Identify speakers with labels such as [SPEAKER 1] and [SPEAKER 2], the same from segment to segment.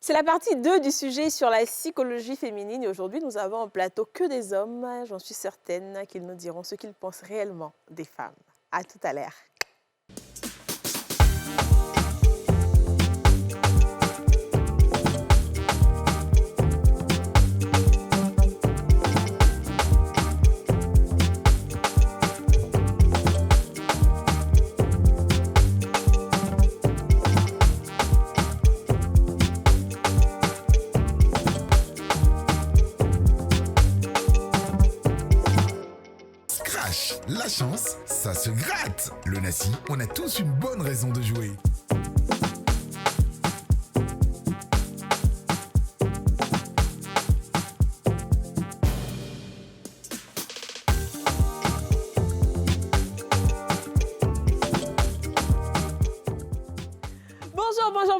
[SPEAKER 1] C'est la partie 2 du sujet sur la psychologie féminine. Et aujourd'hui, nous avons en plateau que des hommes. J'en suis certaine qu'ils nous diront ce qu'ils pensent réellement des femmes. À tout à l'heure.
[SPEAKER 2] La chance, ça se gratte. Le Nassi, on a tous une bonne raison de jouer.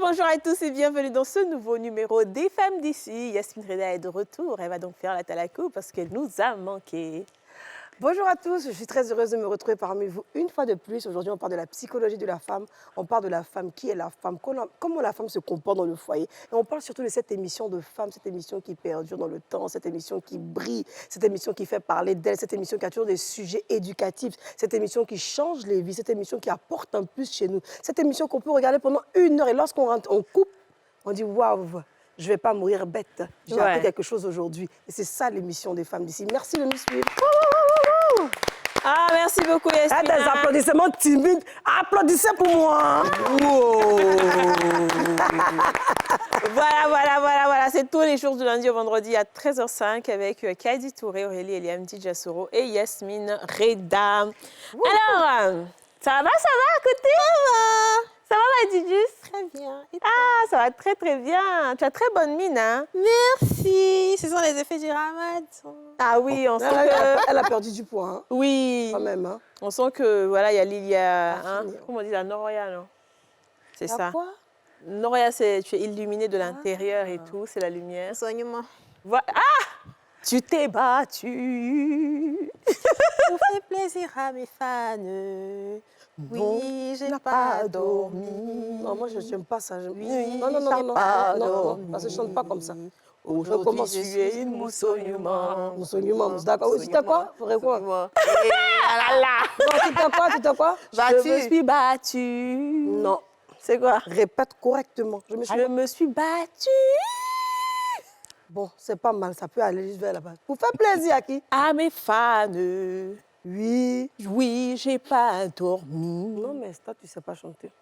[SPEAKER 1] Bonjour à tous et bienvenue dans ce nouveau numéro des Femmes d'ici. Yasmine Reda est de retour. Elle va donc faire la talakou parce qu'elle nous a manqué.
[SPEAKER 3] Bonjour à tous, je suis très heureuse de me retrouver parmi vous une fois de plus. Aujourd'hui, on parle de la psychologie de la femme, on parle de la femme, qui est la femme, comment la femme se comporte dans le foyer. Et on parle surtout de cette émission de femmes, cette émission qui perdure dans le temps, cette émission qui brille, cette émission qui fait parler d'elle, cette émission qui a toujours des sujets éducatifs, cette émission qui change les vies, cette émission qui apporte un plus chez nous, cette émission qu'on peut regarder pendant 1 heure et lorsqu'on rentre, on coupe, on dit waouh, je ne vais pas mourir bête, j'ai appris quelque chose aujourd'hui. Et c'est ça l'émission des Femmes d'ici. Merci de nous suivre.
[SPEAKER 1] Ah, merci beaucoup, Yasmine.
[SPEAKER 3] Des applaudissements timides. Applaudissez pour moi.
[SPEAKER 1] Voilà. C'est tous les jours du lundi au vendredi à 13h05 avec Kadi Touré, Aurélie Eliam Jassoro et Yasmine Reda. Alors, ça va à côté? Ça va, ma Didus?
[SPEAKER 4] Très bien.
[SPEAKER 1] Ah, ça va très, très bien. Tu as très bonne mine, hein?
[SPEAKER 4] Merci. Ce sont les effets du ramadan.
[SPEAKER 1] Ah oui, on sent
[SPEAKER 3] Elle a perdu du poids. Hein.
[SPEAKER 1] Oui.
[SPEAKER 3] Quand même. Hein.
[SPEAKER 1] On sent que, voilà, il y a comment on dit, la Noria, non? C'est ça.
[SPEAKER 4] Quoi?
[SPEAKER 1] Noria, c'est tu es illuminé de l'intérieur et tout, c'est la lumière.
[SPEAKER 4] Soigne-moi.
[SPEAKER 1] Voilà. Ah! Tu t'es battue.
[SPEAKER 4] Pour faire plaisir à mes fans. Oui, j'ai pas dormi.
[SPEAKER 3] Non, moi, je n'aime pas ça.
[SPEAKER 4] Oui,
[SPEAKER 3] non. Parce que je ne chante pas comme ça.
[SPEAKER 1] Aujourd'hui, tu es une moussoyuma.
[SPEAKER 3] Moussoyuma, d'accord. Tu t'as quoi? Faudrait quoi? Non, tu t'as quoi?
[SPEAKER 1] Je me suis battue.
[SPEAKER 3] Non.
[SPEAKER 1] C'est quoi?
[SPEAKER 3] Répète correctement. Je
[SPEAKER 1] me suis battue.
[SPEAKER 3] Bon, c'est pas mal, ça peut aller juste vers là-bas. Pour faire plaisir à qui?
[SPEAKER 1] À mes fans.
[SPEAKER 3] Oui,
[SPEAKER 1] j'ai pas dormi.
[SPEAKER 3] Non, mais ça, tu sais pas chanter.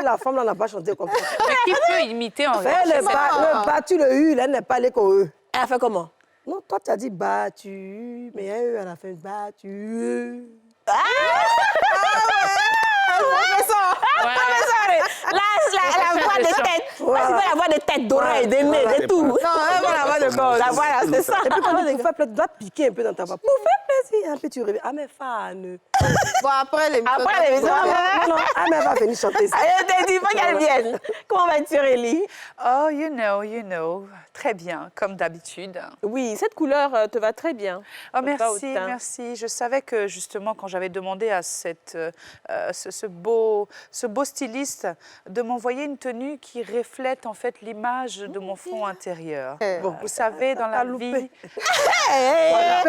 [SPEAKER 3] La femme, là, n'a pas chanté comme ça.
[SPEAKER 5] Mais qui peut imiter en
[SPEAKER 3] réalité? Le battu, le U, elle n'est pas allée qu'au E.
[SPEAKER 1] Elle a fait comment?
[SPEAKER 3] Non, toi, tu as dit battu, mais elle a fait battu.
[SPEAKER 1] La voix de tête. Voilà. La voix de tête, d'oreille, de nez, de tout. Non, la voix de gorge. Voilà, c'est ça.
[SPEAKER 3] Et puis quand tu fais plaisir, tu dois piquer un peu dans ta voix. Pour faire plaisir, un peu tu reviens. Ah, mes fans.
[SPEAKER 4] Bon, après l'émission.
[SPEAKER 3] Non, elle va venir chanter ça.
[SPEAKER 1] Elle t'a dit, il faut qu'elle vienne. Comment vas-tu, Aurélie?
[SPEAKER 5] Oh, you know. Très bien, comme d'habitude.
[SPEAKER 1] Oui, cette couleur te va très bien.
[SPEAKER 5] Oh, merci. Je savais que, justement, quand j'avais demandé à ce beau styliste de m'envoyer une tenue qui reflète, en fait, l'image de mon fond intérieur. Bon, vous savez, dans la vie...
[SPEAKER 1] La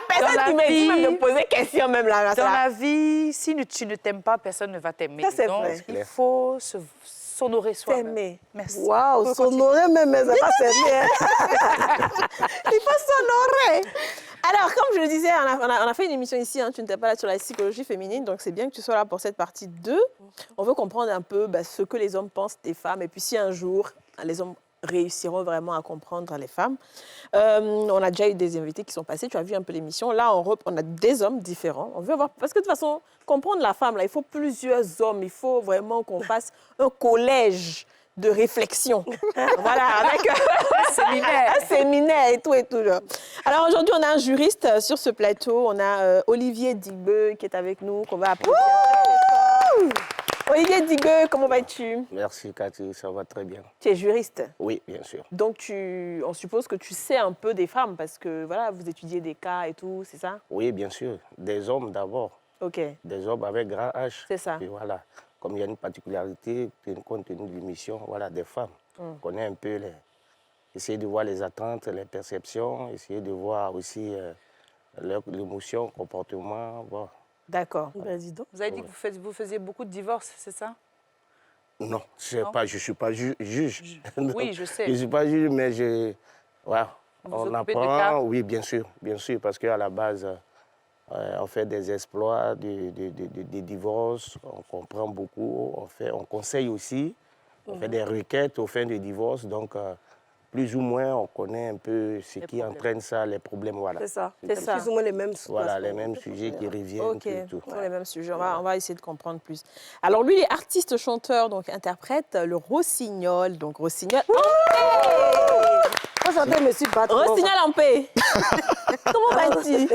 [SPEAKER 1] personne qui m'a dit même de poser question, même là.
[SPEAKER 5] Dans la vie, si tu ne t'aimes pas, personne ne va t'aimer.
[SPEAKER 1] Ça, c'est vrai.
[SPEAKER 5] Il faut s'honorer soi-même.
[SPEAKER 1] S'aimer.
[SPEAKER 5] Merci.
[SPEAKER 3] Waouh, s'honorer même, mais ça va s'aimer.
[SPEAKER 1] Il faut s'honorer. Alors, comme je le disais, on a fait une émission ici, hein, tu n'étais pas là sur la psychologie féminine, donc c'est bien que tu sois là pour cette partie 2. On veut comprendre un peu ce que les hommes pensent des femmes, et puis si un jour, les hommes réussiront vraiment à comprendre les femmes. On a déjà eu des invités qui sont passés, tu as vu un peu l'émission. Là, on a des hommes différents. On veut avoir, parce que de toute façon, comprendre la femme, là, il faut plusieurs hommes. Il faut vraiment qu'on fasse un collège de réflexion. Voilà, avec un séminaire et tout. Alors aujourd'hui, on a un juriste sur ce plateau. On a Olivier Digbeu qui est avec nous, qu'on va applaudir. Olivier Digbeu, comment vas-tu?
[SPEAKER 6] Merci Cathy, ça va très bien.
[SPEAKER 1] Tu es juriste?
[SPEAKER 6] Oui, bien sûr.
[SPEAKER 1] Donc on suppose que tu sais un peu des femmes parce que voilà, vous étudiez des cas et tout, c'est ça?
[SPEAKER 6] Oui, bien sûr. Des hommes d'abord.
[SPEAKER 1] Ok.
[SPEAKER 6] Des hommes avec grand H.
[SPEAKER 1] C'est ça.
[SPEAKER 6] Et voilà. comme il y a une particularité, compte tenu de l'émission, voilà, des femmes. On connaît un peu essayer de voir les attentes, les perceptions, essayer de voir aussi l'émotion, comportement. Bon.
[SPEAKER 1] D'accord.
[SPEAKER 3] Vas-y donc.
[SPEAKER 5] Vous avez dit que vous faisiez beaucoup de divorces, c'est ça?
[SPEAKER 6] Non,
[SPEAKER 5] Non.
[SPEAKER 6] je ne suis pas juge.
[SPEAKER 5] Oui, je sais.
[SPEAKER 6] Je ne suis pas juge, mais voilà,
[SPEAKER 5] Vous
[SPEAKER 6] on
[SPEAKER 5] occupez de
[SPEAKER 6] apprend,
[SPEAKER 5] cas?
[SPEAKER 6] oui, bien sûr, parce qu'à la base, on fait des exploits, des divorces, on comprend beaucoup, on conseille aussi, on fait des requêtes aux fins de divorce, donc plus ou moins on connaît un peu ce qui entraîne ça, les problèmes, voilà.
[SPEAKER 3] C'est ça.
[SPEAKER 1] C'est ça.
[SPEAKER 3] Plus ou moins les mêmes
[SPEAKER 6] Voilà, les mêmes sujets qui reviennent,
[SPEAKER 1] Ok,
[SPEAKER 6] tout.
[SPEAKER 1] sur les mêmes sujets. On va essayer de comprendre plus. Alors, lui, il est artiste, chanteur, donc interprète le rossignol. Donc, rossignol.
[SPEAKER 3] Moi, j'entends monsieur battre.
[SPEAKER 1] Rossignol en paix. Comment vas-tu?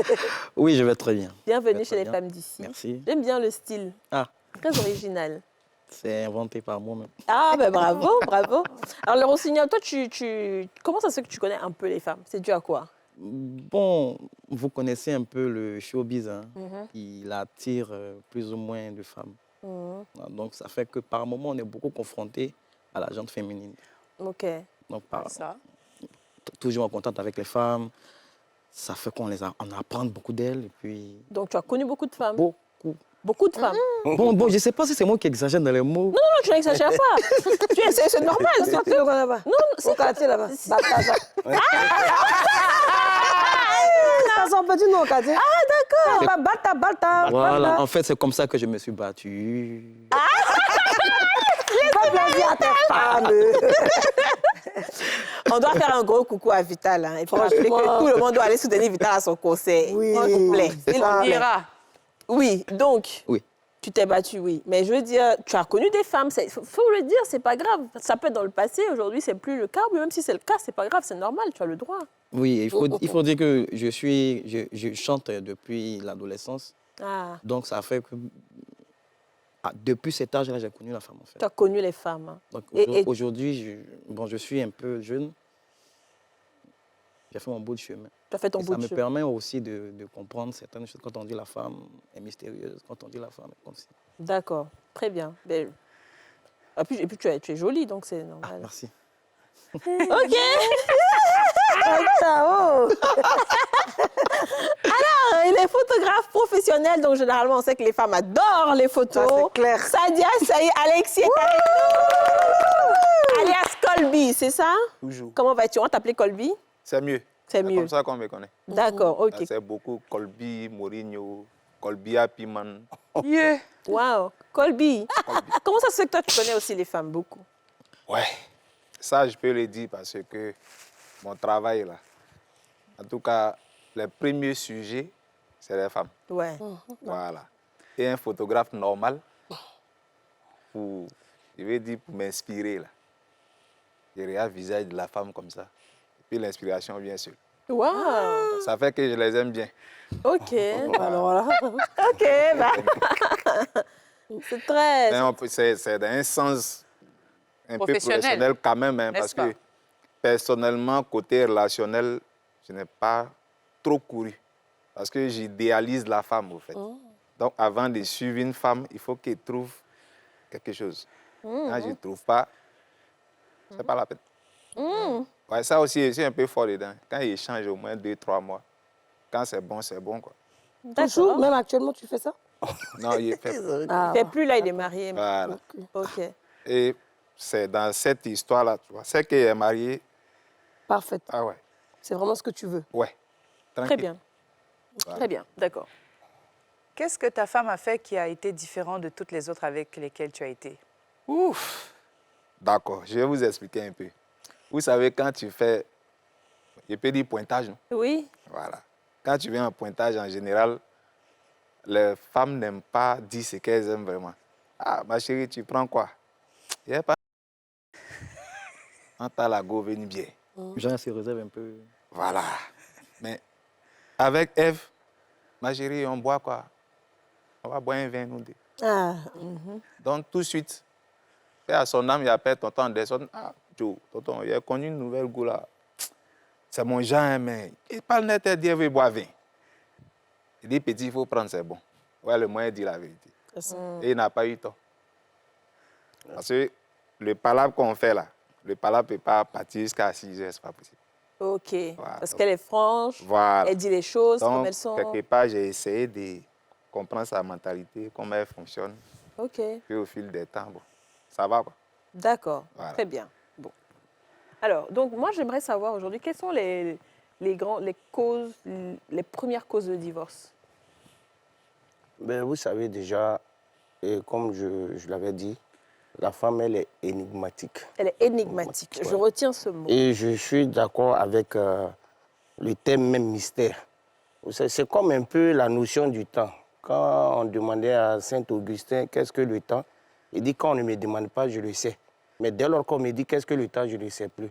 [SPEAKER 7] Oui, je vais très bien.
[SPEAKER 1] Bienvenue
[SPEAKER 7] Très
[SPEAKER 1] chez les
[SPEAKER 7] bien.
[SPEAKER 1] femmes d'ici.
[SPEAKER 7] Merci.
[SPEAKER 1] J'aime bien le style.
[SPEAKER 7] Ah,
[SPEAKER 1] Très original.
[SPEAKER 7] c'est inventé par moi-même.
[SPEAKER 1] Ah, ben bravo, bravo. Alors, le rossignol, toi, comment ça se fait que tu connais un peu les femmes? C'est dû à quoi?
[SPEAKER 7] Bon, vous connaissez un peu le showbiz, hein.
[SPEAKER 1] Mhm.
[SPEAKER 7] Il attire plus ou moins de femmes.
[SPEAKER 1] Mhm.
[SPEAKER 7] Donc, ça fait que par moment, on est beaucoup confronté à la gente féminine.
[SPEAKER 1] Ok.
[SPEAKER 7] Donc,
[SPEAKER 5] Ça.
[SPEAKER 7] toujours en contact avec les femmes, ça fait qu'on apprend beaucoup d'elles. Et puis,
[SPEAKER 1] Donc, tu as connu beaucoup de femmes?
[SPEAKER 7] beaucoup.
[SPEAKER 1] Beaucoup de femmes?
[SPEAKER 7] Bon, je ne sais pas si c'est moi qui exagère dans les mots.
[SPEAKER 1] Non, tu n'exagères pas. C'est normal.
[SPEAKER 3] Tu le connais pas?
[SPEAKER 1] Non, c'est
[SPEAKER 3] Au quartier là-bas. Bataza. Ça sent petit nom au quartier. Ah, d'accord. Balta.
[SPEAKER 7] Voilà, en fait, c'est comme ça que je me suis battu.
[SPEAKER 3] Pas plaisir à ta femme.
[SPEAKER 1] On doit faire un gros coucou à Vital. Hein, et puis rappeler que tout le monde doit aller soutenir Vital à son concert.
[SPEAKER 3] Oui.
[SPEAKER 1] S'il vous plaît. S'il vous
[SPEAKER 5] On
[SPEAKER 1] plaît.
[SPEAKER 5] ira.
[SPEAKER 1] Oui, donc,
[SPEAKER 7] Oui.
[SPEAKER 1] tu t'es battu, oui. Mais je veux dire, tu as connu des femmes. Il faut le dire, c'est pas grave. Ça peut être dans le passé. Aujourd'hui, c'est plus le cas. Mais même si c'est le cas, c'est pas grave, c'est normal. Tu as le droit.
[SPEAKER 7] Oui, il faut dire que je chante depuis l'adolescence.
[SPEAKER 1] Ah,
[SPEAKER 7] Donc, ça fait que depuis cet âge-là, j'ai connu la femme, en fait.
[SPEAKER 1] tu as connu les femmes. Hein.
[SPEAKER 7] Donc,
[SPEAKER 1] Et-
[SPEAKER 7] aujourd'hui, je suis un peu jeune. J'ai fait mon bout de chemin.
[SPEAKER 1] Tu as fait ton
[SPEAKER 7] Et
[SPEAKER 1] bout
[SPEAKER 7] ça
[SPEAKER 1] de
[SPEAKER 7] me
[SPEAKER 1] chemin.
[SPEAKER 7] permet aussi de comprendre certaines choses. Quand on dit la femme est mystérieuse, quand on dit la femme est comme ça.
[SPEAKER 1] D'accord, très bien. Et puis tu es jolie, donc c'est
[SPEAKER 7] Ah,
[SPEAKER 1] normal.
[SPEAKER 7] merci.
[SPEAKER 1] Ok.
[SPEAKER 3] Oh.
[SPEAKER 1] Il est photographe professionnel, donc généralement, on sait que les femmes adorent les photos.
[SPEAKER 3] Ça, c'est clair.
[SPEAKER 1] Sadia, ça y est, Alexis est avec nous. Alias Colby, c'est ça?
[SPEAKER 8] Toujours.
[SPEAKER 1] Comment vas-tu? On va t'appeler Colby?
[SPEAKER 8] C'est mieux.
[SPEAKER 1] C'est mieux.
[SPEAKER 8] comme ça qu'on me connaît.
[SPEAKER 1] D'accord, ok.
[SPEAKER 8] C'est beaucoup Colby, Mourinho, Colby Happyman.
[SPEAKER 5] Yeah.
[SPEAKER 1] Wow. Colby. Comment ça se fait que toi, tu connais aussi les femmes beaucoup?
[SPEAKER 8] Ouais. Ça, je peux le dire parce que mon travail, là, en tout cas, les premiers sujets, c'est les femmes.
[SPEAKER 1] Ouais.
[SPEAKER 8] Voilà. Et un photographe normal, pour, je veux dire, pour m'inspirer, là. Je regarde le visage de la femme comme ça. Et puis l'inspiration vient seule.
[SPEAKER 1] Wow.
[SPEAKER 8] Ça fait que je les aime bien.
[SPEAKER 1] Ok.
[SPEAKER 3] Alors là.
[SPEAKER 1] Ok, bah. C'est très...
[SPEAKER 8] Mais c'est dans un sens un peu
[SPEAKER 5] Professionnel.
[SPEAKER 8] professionnel quand même, hein, parce
[SPEAKER 5] N'est-ce pas?
[SPEAKER 8] que personnellement, côté relationnel, je n'ai pas trop couru. Parce que j'idéalise la femme, au fait. Donc, avant de suivre une femme, il faut qu'elle trouve quelque chose. Quand je ne trouve pas, ce n'est pas la peine. Ouais, ça aussi, je suis un peu fort dedans. Quand il change au moins 2-3 mois, quand c'est bon, quoi.
[SPEAKER 3] Toujours,
[SPEAKER 1] D'accord.
[SPEAKER 3] même actuellement, tu fais ça?
[SPEAKER 8] Non, il fait...
[SPEAKER 3] Ah,
[SPEAKER 1] Il fait plus, là, il est marié.
[SPEAKER 8] Voilà.
[SPEAKER 1] Ok.
[SPEAKER 8] Et c'est dans cette histoire-là, tu vois. C'est qu'elle est mariée.
[SPEAKER 3] parfait.
[SPEAKER 8] Ah ouais,
[SPEAKER 3] C'est vraiment ce que tu veux.
[SPEAKER 8] ouais.
[SPEAKER 1] Très
[SPEAKER 8] Tranquille.
[SPEAKER 1] bien.
[SPEAKER 8] Voilà.
[SPEAKER 1] Très bien, d'accord.
[SPEAKER 5] Qu'est-ce que ta femme a fait qui a été différent de toutes les autres avec lesquelles tu as été?
[SPEAKER 8] Ouf. D'accord, je vais vous expliquer un peu. Vous savez, quand tu fais, je peux dire pointage, non?
[SPEAKER 1] Oui.
[SPEAKER 8] Voilà. Quand tu viens en pointage, en général, les femmes n'aiment pas dire ce qu'elles aiment vraiment. Ah, ma chérie, tu prends quoi? Il n'y a pas. En t'as la go, venez bien.
[SPEAKER 7] Jean se réserve un peu.
[SPEAKER 8] Voilà. Mais avec Ève, ma chérie, on boit quoi? On va boire un vin, nous deux.
[SPEAKER 3] Ah,
[SPEAKER 8] Donc, tout de suite, et à son âme, il appelle tonton Anderson. Ah, Joe, tonton, il a connu une nouvelle goût là. C'est mon genre, mais il parle net et dit, il veut boire vin. Il dit, petit, il faut prendre, c'est bon. Ouais, le moyen dit la vérité. Et il n'a pas eu tort. Parce que le palabre qu'on fait là, le palabre ne peut pas partir jusqu'à 6 heures, ce n'est pas possible.
[SPEAKER 1] Ok.
[SPEAKER 8] Voilà,
[SPEAKER 1] Parce
[SPEAKER 8] donc-
[SPEAKER 1] qu'elle est franche,
[SPEAKER 8] Voilà.
[SPEAKER 1] elle dit les choses comme
[SPEAKER 8] Donc,
[SPEAKER 1] elles sont.
[SPEAKER 8] quelque part, j'ai essayé de comprendre sa mentalité, comment elle fonctionne.
[SPEAKER 1] Ok.
[SPEAKER 8] Puis au fil des temps, bon, ça va quoi.
[SPEAKER 1] D'accord.
[SPEAKER 8] Voilà.
[SPEAKER 1] Très bien. Bon. Alors, donc moi, j'aimerais savoir aujourd'hui quelles sont les causes, les premières causes de divorce.
[SPEAKER 6] Ben, vous savez déjà, et comme je l'avais dit, la femme, elle est énigmatique.
[SPEAKER 1] Elle est énigmatique. Je
[SPEAKER 6] Ouais.
[SPEAKER 1] retiens ce mot.
[SPEAKER 6] Et je suis d'accord avec le thème même mystère. C'est comme un peu la notion du temps. Quand on demandait à Saint-Augustin qu'est-ce que le temps, il dit quand on ne me demande pas, je le sais. Mais dès lors qu'on me dit qu'est-ce que le temps, je ne le sais plus.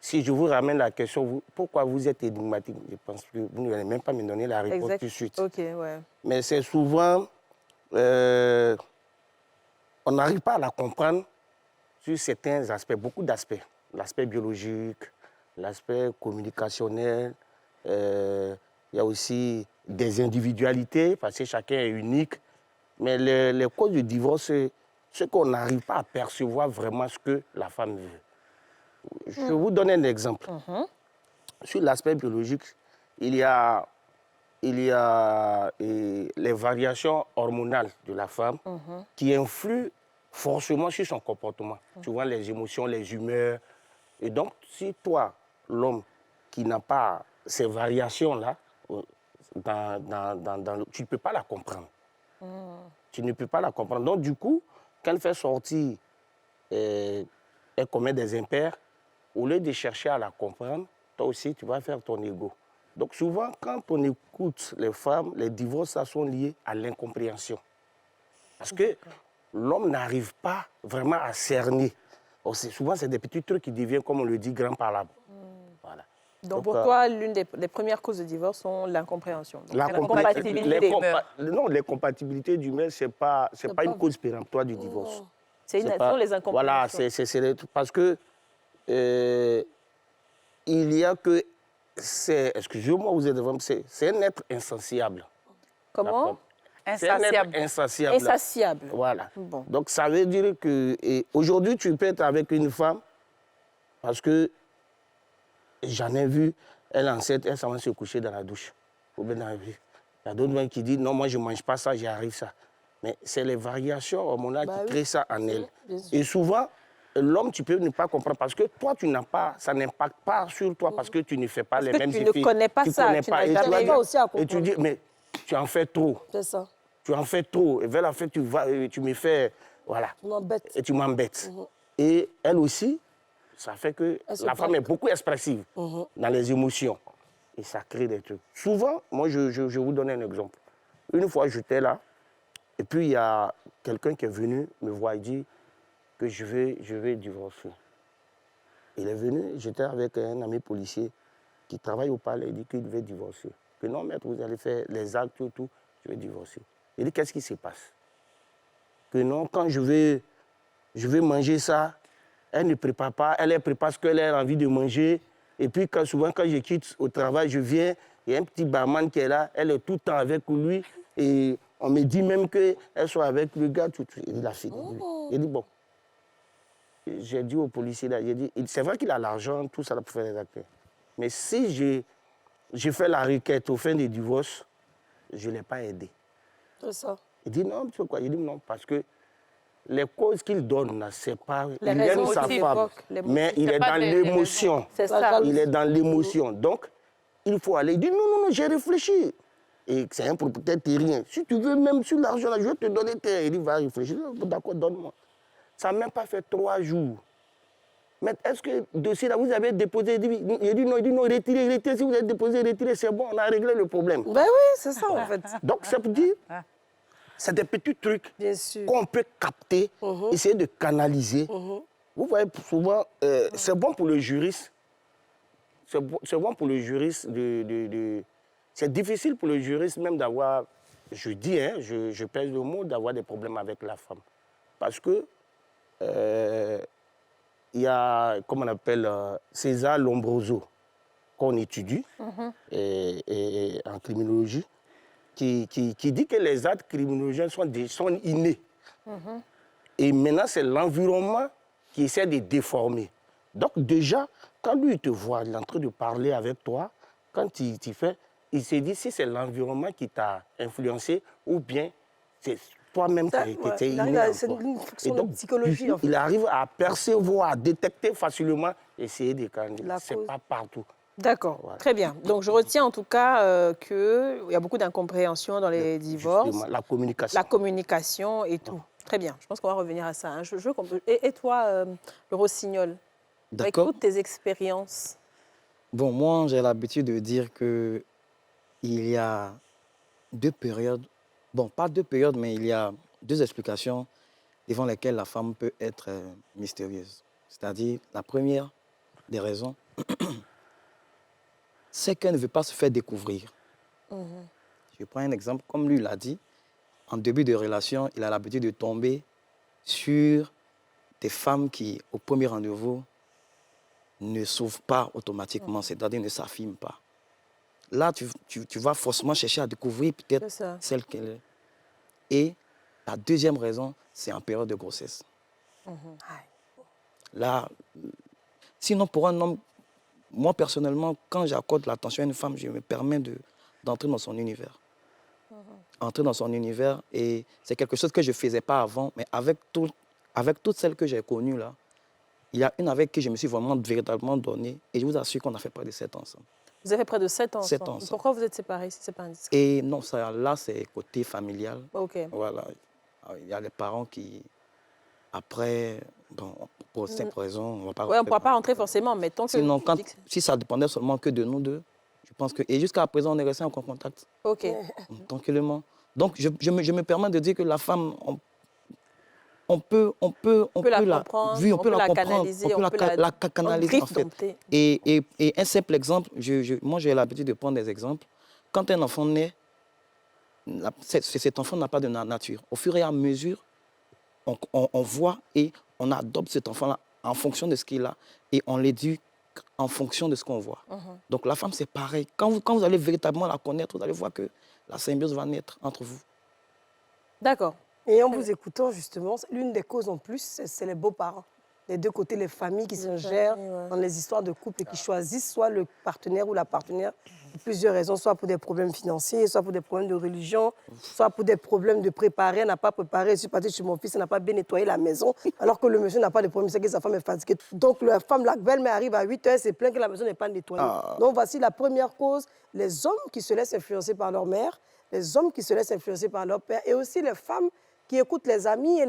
[SPEAKER 6] Si je vous ramène la question, pourquoi vous êtes énigmatique, je pense que vous n'allez même pas me donner la réponse
[SPEAKER 1] Exact.
[SPEAKER 6] tout de suite.
[SPEAKER 1] Ok, ouais.
[SPEAKER 6] Mais c'est souvent, on n'arrive pas à la comprendre sur certains aspects, beaucoup d'aspects. L'aspect biologique, l'aspect communicationnel, il y a aussi des individualités, parce que chacun est unique. Mais les causes du divorce, c'est qu'on n'arrive pas à percevoir vraiment ce que la femme veut. Je vais vous donner un exemple. Sur l'aspect biologique, il y a les variations hormonales de la femme qui influent forcément sur son comportement. Souvent les émotions, les humeurs. Et donc, si toi, l'homme qui n'a pas ces variations-là, tu ne peux pas la comprendre. Tu ne peux pas la comprendre. Donc, du coup, quand elle fait sortir, elle commet des impairs, au lieu de chercher à la comprendre, toi aussi, tu vas faire ton ego. Donc souvent, quand on écoute les femmes, les divorces, ça sont liés à l'incompréhension. Parce que l'homme n'arrive pas vraiment à cerner. Souvent, c'est des petits trucs qui deviennent, comme on le dit, grands palabres. Voilà.
[SPEAKER 1] Donc pour toi, l'une des premières causes de divorce sont l'incompréhension. Donc,
[SPEAKER 5] compatibilité d'humeur.
[SPEAKER 6] Non, les compatibilités d'humeur, ce n'est pas une cause péremptoire du divorce.
[SPEAKER 1] ce sont les incompréhensions.
[SPEAKER 6] Voilà, parce que il y a que... Excusez-moi, vous êtes devant, c'est un être insatiable.
[SPEAKER 1] Comment?
[SPEAKER 6] C'est un être
[SPEAKER 5] Insatiable.
[SPEAKER 6] insatiable.
[SPEAKER 1] Insatiable.
[SPEAKER 6] Voilà.
[SPEAKER 1] Bon.
[SPEAKER 6] Donc ça veut dire que aujourd'hui, tu peux être avec une femme parce que j'en ai vu, elle est enceinte, elle s'en va se coucher dans la douche. Ou bien dans la vie. Il y a d'autres gens qui disent non, moi je ne mange pas ça, j'y arrive ça. Mais c'est les variations hormonales qui créent ça en elle. Et souvent, l'homme, tu peux ne pas comprendre parce que toi, tu n'as pas, ça n'impacte pas sur toi parce que tu ne fais pas les mêmes effets.
[SPEAKER 1] Tu ne connais pas ça, tu n'as jamais vu.
[SPEAKER 6] Et tu dis, mais tu en fais trop.
[SPEAKER 3] C'est ça.
[SPEAKER 6] Tu en fais trop. Et vers la fin, tu me fais, voilà.
[SPEAKER 3] Tu m'embêtes.
[SPEAKER 6] Et tu m'embêtes. Et elle aussi, ça fait que la femme est beaucoup expressive dans les émotions. Et ça crée des trucs. Souvent, moi, je vous donne un exemple. Une fois, j'étais là, et puis il y a quelqu'un qui est venu me voir et dit que je vais divorcer. Il est venu, j'étais avec un ami policier qui travaille au palais, il dit qu'il veut divorcer. Que non, maître, vous allez faire les actes, tout, je vais divorcer. Il dit, qu'est-ce qui se passe? Que non, quand je vais manger ça, elle ne prépare pas, elle prépare ce qu'elle a envie de manger. Et puis souvent, quand je quitte au travail, je viens, il y a un petit barman qui est là, elle est tout le temps avec lui. Et on me dit même qu'elle soit avec le gars, tout. Il a fini. Il dit, bon. J'ai dit au policier, là, c'est vrai qu'il a l'argent, tout ça, pour faire les actes. Mais si j'ai fait la requête au fin du divorce, je ne l'ai pas aidé.
[SPEAKER 3] C'est ça.
[SPEAKER 6] Il dit, non, tu sais quoi? Il dit, non, parce que les causes qu'il donne, ce n'est pas...
[SPEAKER 1] Les
[SPEAKER 6] il
[SPEAKER 1] raisons
[SPEAKER 6] aime sa
[SPEAKER 1] qu'il
[SPEAKER 6] femme,
[SPEAKER 1] évoque, les
[SPEAKER 6] mais
[SPEAKER 1] motifs.
[SPEAKER 6] il est dans l'émotion.
[SPEAKER 1] C'est ça.
[SPEAKER 6] Il est dans l'émotion. Donc, il faut aller. Il dit, non, j'ai réfléchi. Et c'est un propriétaire terrien. Si tu veux, même sur l'argent, je vais te donner terre. Il dit, va réfléchir. D'accord, donne-moi. Ça n'a même pas fait 3 jours. Mais est-ce que le dossier là, vous avez déposé? Il dit non, retirez. Si vous avez déposé, retirez, c'est bon, on a réglé le problème.
[SPEAKER 3] Ben oui, c'est ça en fait.
[SPEAKER 6] Donc, ça veut dire, c'est des petits trucs
[SPEAKER 3] Bien sûr.
[SPEAKER 6] qu'on peut capter, essayer de canaliser. Vous voyez, souvent, c'est bon pour le juriste. C'est bon pour le juriste c'est difficile pour le juriste même d'avoir, je dis, je pèse le mot, d'avoir des problèmes avec la femme. Parce que il y a, comme on appelle, César Lombroso, qu'on étudie et en criminologie, qui dit que les actes criminogènes sont innés. Et maintenant, c'est l'environnement qui essaie de déformer. Donc déjà, quand lui il te voit, il est en train de parler avec toi, quand il fais, il se dit si c'est l'environnement qui t'a influencé ou bien c'est toi-même qui as été
[SPEAKER 3] Ouais,
[SPEAKER 6] inné en
[SPEAKER 3] c'est
[SPEAKER 6] toi.
[SPEAKER 3] une
[SPEAKER 6] Et
[SPEAKER 3] fonction de
[SPEAKER 6] donc,
[SPEAKER 3] psychologie, en fait.
[SPEAKER 6] il arrive à percevoir, à détecter facilement, essayer de canaliser.
[SPEAKER 3] La
[SPEAKER 6] C'est
[SPEAKER 3] cause.
[SPEAKER 6] pas partout.
[SPEAKER 1] D'accord,
[SPEAKER 6] Voilà.
[SPEAKER 1] très bien. Donc je retiens en tout cas qu'il y a beaucoup d'incompréhension dans les divorces,
[SPEAKER 6] Justement, la communication.
[SPEAKER 1] la communication et tout. Très bien, je pense qu'on va revenir à ça. Hein. Et toi, le Rossignol,
[SPEAKER 7] D'accord.
[SPEAKER 1] écoute tes expériences.
[SPEAKER 7] Bon, moi, j'ai l'habitude de dire que il y a 2 périodes, bon, pas 2 périodes, mais il y a 2 explications devant lesquelles la femme peut être mystérieuse. C'est-à-dire, la première des raisons, c'est qu'elle ne veut pas se faire découvrir. Je prends un exemple, comme lui l'a dit, en début de relation, il a l'habitude de tomber sur des femmes qui, au premier rendez-vous, ne s'ouvrent pas automatiquement, c'est-à-dire ne s'affirment pas. Là, tu vas forcément chercher à découvrir peut-être
[SPEAKER 1] C'est ça.
[SPEAKER 7] celle qu'elle est. Et la deuxième raison, c'est en période de grossesse. Là, sinon pour un homme, moi personnellement, quand j'accorde l'attention à une femme, je me permets d'entrer dans son univers. Entrer dans son univers, et c'est quelque chose que je ne faisais pas avant, mais avec toutes celles que j'ai connues là, il y a une avec qui je me suis vraiment véritablement donné, et je vous assure qu'on a fait près de 7 ans ensemble.
[SPEAKER 1] Vous avez près de 7 ans.
[SPEAKER 7] 7
[SPEAKER 1] ensemble.
[SPEAKER 7] ans ensemble.
[SPEAKER 1] Pourquoi vous êtes séparés si ce n'est pas indiscret?
[SPEAKER 7] Et non, ça, là, c'est côté familial.
[SPEAKER 1] Ok.
[SPEAKER 7] Voilà. Il y a les parents qui, après, bon, pour cette raison, on ne va pas...
[SPEAKER 1] Ouais, on ne pourra pas rentrer forcément, mais tant que...
[SPEAKER 7] Sinon,
[SPEAKER 1] tu dis que-
[SPEAKER 7] si ça dépendait seulement que de nous deux, je pense que... Et jusqu'à présent, on est resté en contact,
[SPEAKER 1] Ok.
[SPEAKER 7] tranquillement. Donc, je me permets de dire que la femme, on peut
[SPEAKER 1] la
[SPEAKER 7] la
[SPEAKER 1] comprendre,
[SPEAKER 7] oui, on
[SPEAKER 1] on
[SPEAKER 7] peut
[SPEAKER 1] peut
[SPEAKER 7] la
[SPEAKER 1] la
[SPEAKER 7] comprendre,
[SPEAKER 1] canaliser,
[SPEAKER 7] on
[SPEAKER 1] on
[SPEAKER 7] peut
[SPEAKER 1] peut
[SPEAKER 7] la canaliser en fait.
[SPEAKER 1] dompter.
[SPEAKER 7] Et un simple exemple, moi j'ai l'habitude de prendre des exemples. Quand un enfant naît, cet enfant n'a pas de nature. Au fur et à mesure, on voit et on adopte cet enfant-là en fonction de ce qu'il a et on l'éduque en fonction de ce qu'on voit. Donc la femme, c'est pareil. Quand vous allez véritablement la connaître, vous allez voir que la symbiose va naître entre vous.
[SPEAKER 1] D'accord.
[SPEAKER 3] Et en vous écoutant, justement, l'une des causes en plus, c'est les beaux-parents. Les deux côtés, les familles qui s'ingèrent dans les histoires de couple et qui choisissent soit le partenaire ou la partenaire pour plusieurs raisons, soit pour des problèmes financiers, soit pour des problèmes de religion, soit pour des problèmes de préparer, elle n'a pas préparé, je suis partie chez mon fils, elle n'a pas bien nettoyé la maison, alors que le monsieur n'a pas de problème, c'est que sa femme est fatiguée. Donc la femme, la belle-mère arrive à 8 h, c'est plein que la maison n'est pas nettoyée. Donc voici la première cause, les hommes qui se laissent influencer par leur mère, les hommes qui se laissent influencer par leur père, et aussi les femmes qui écoutent les amis et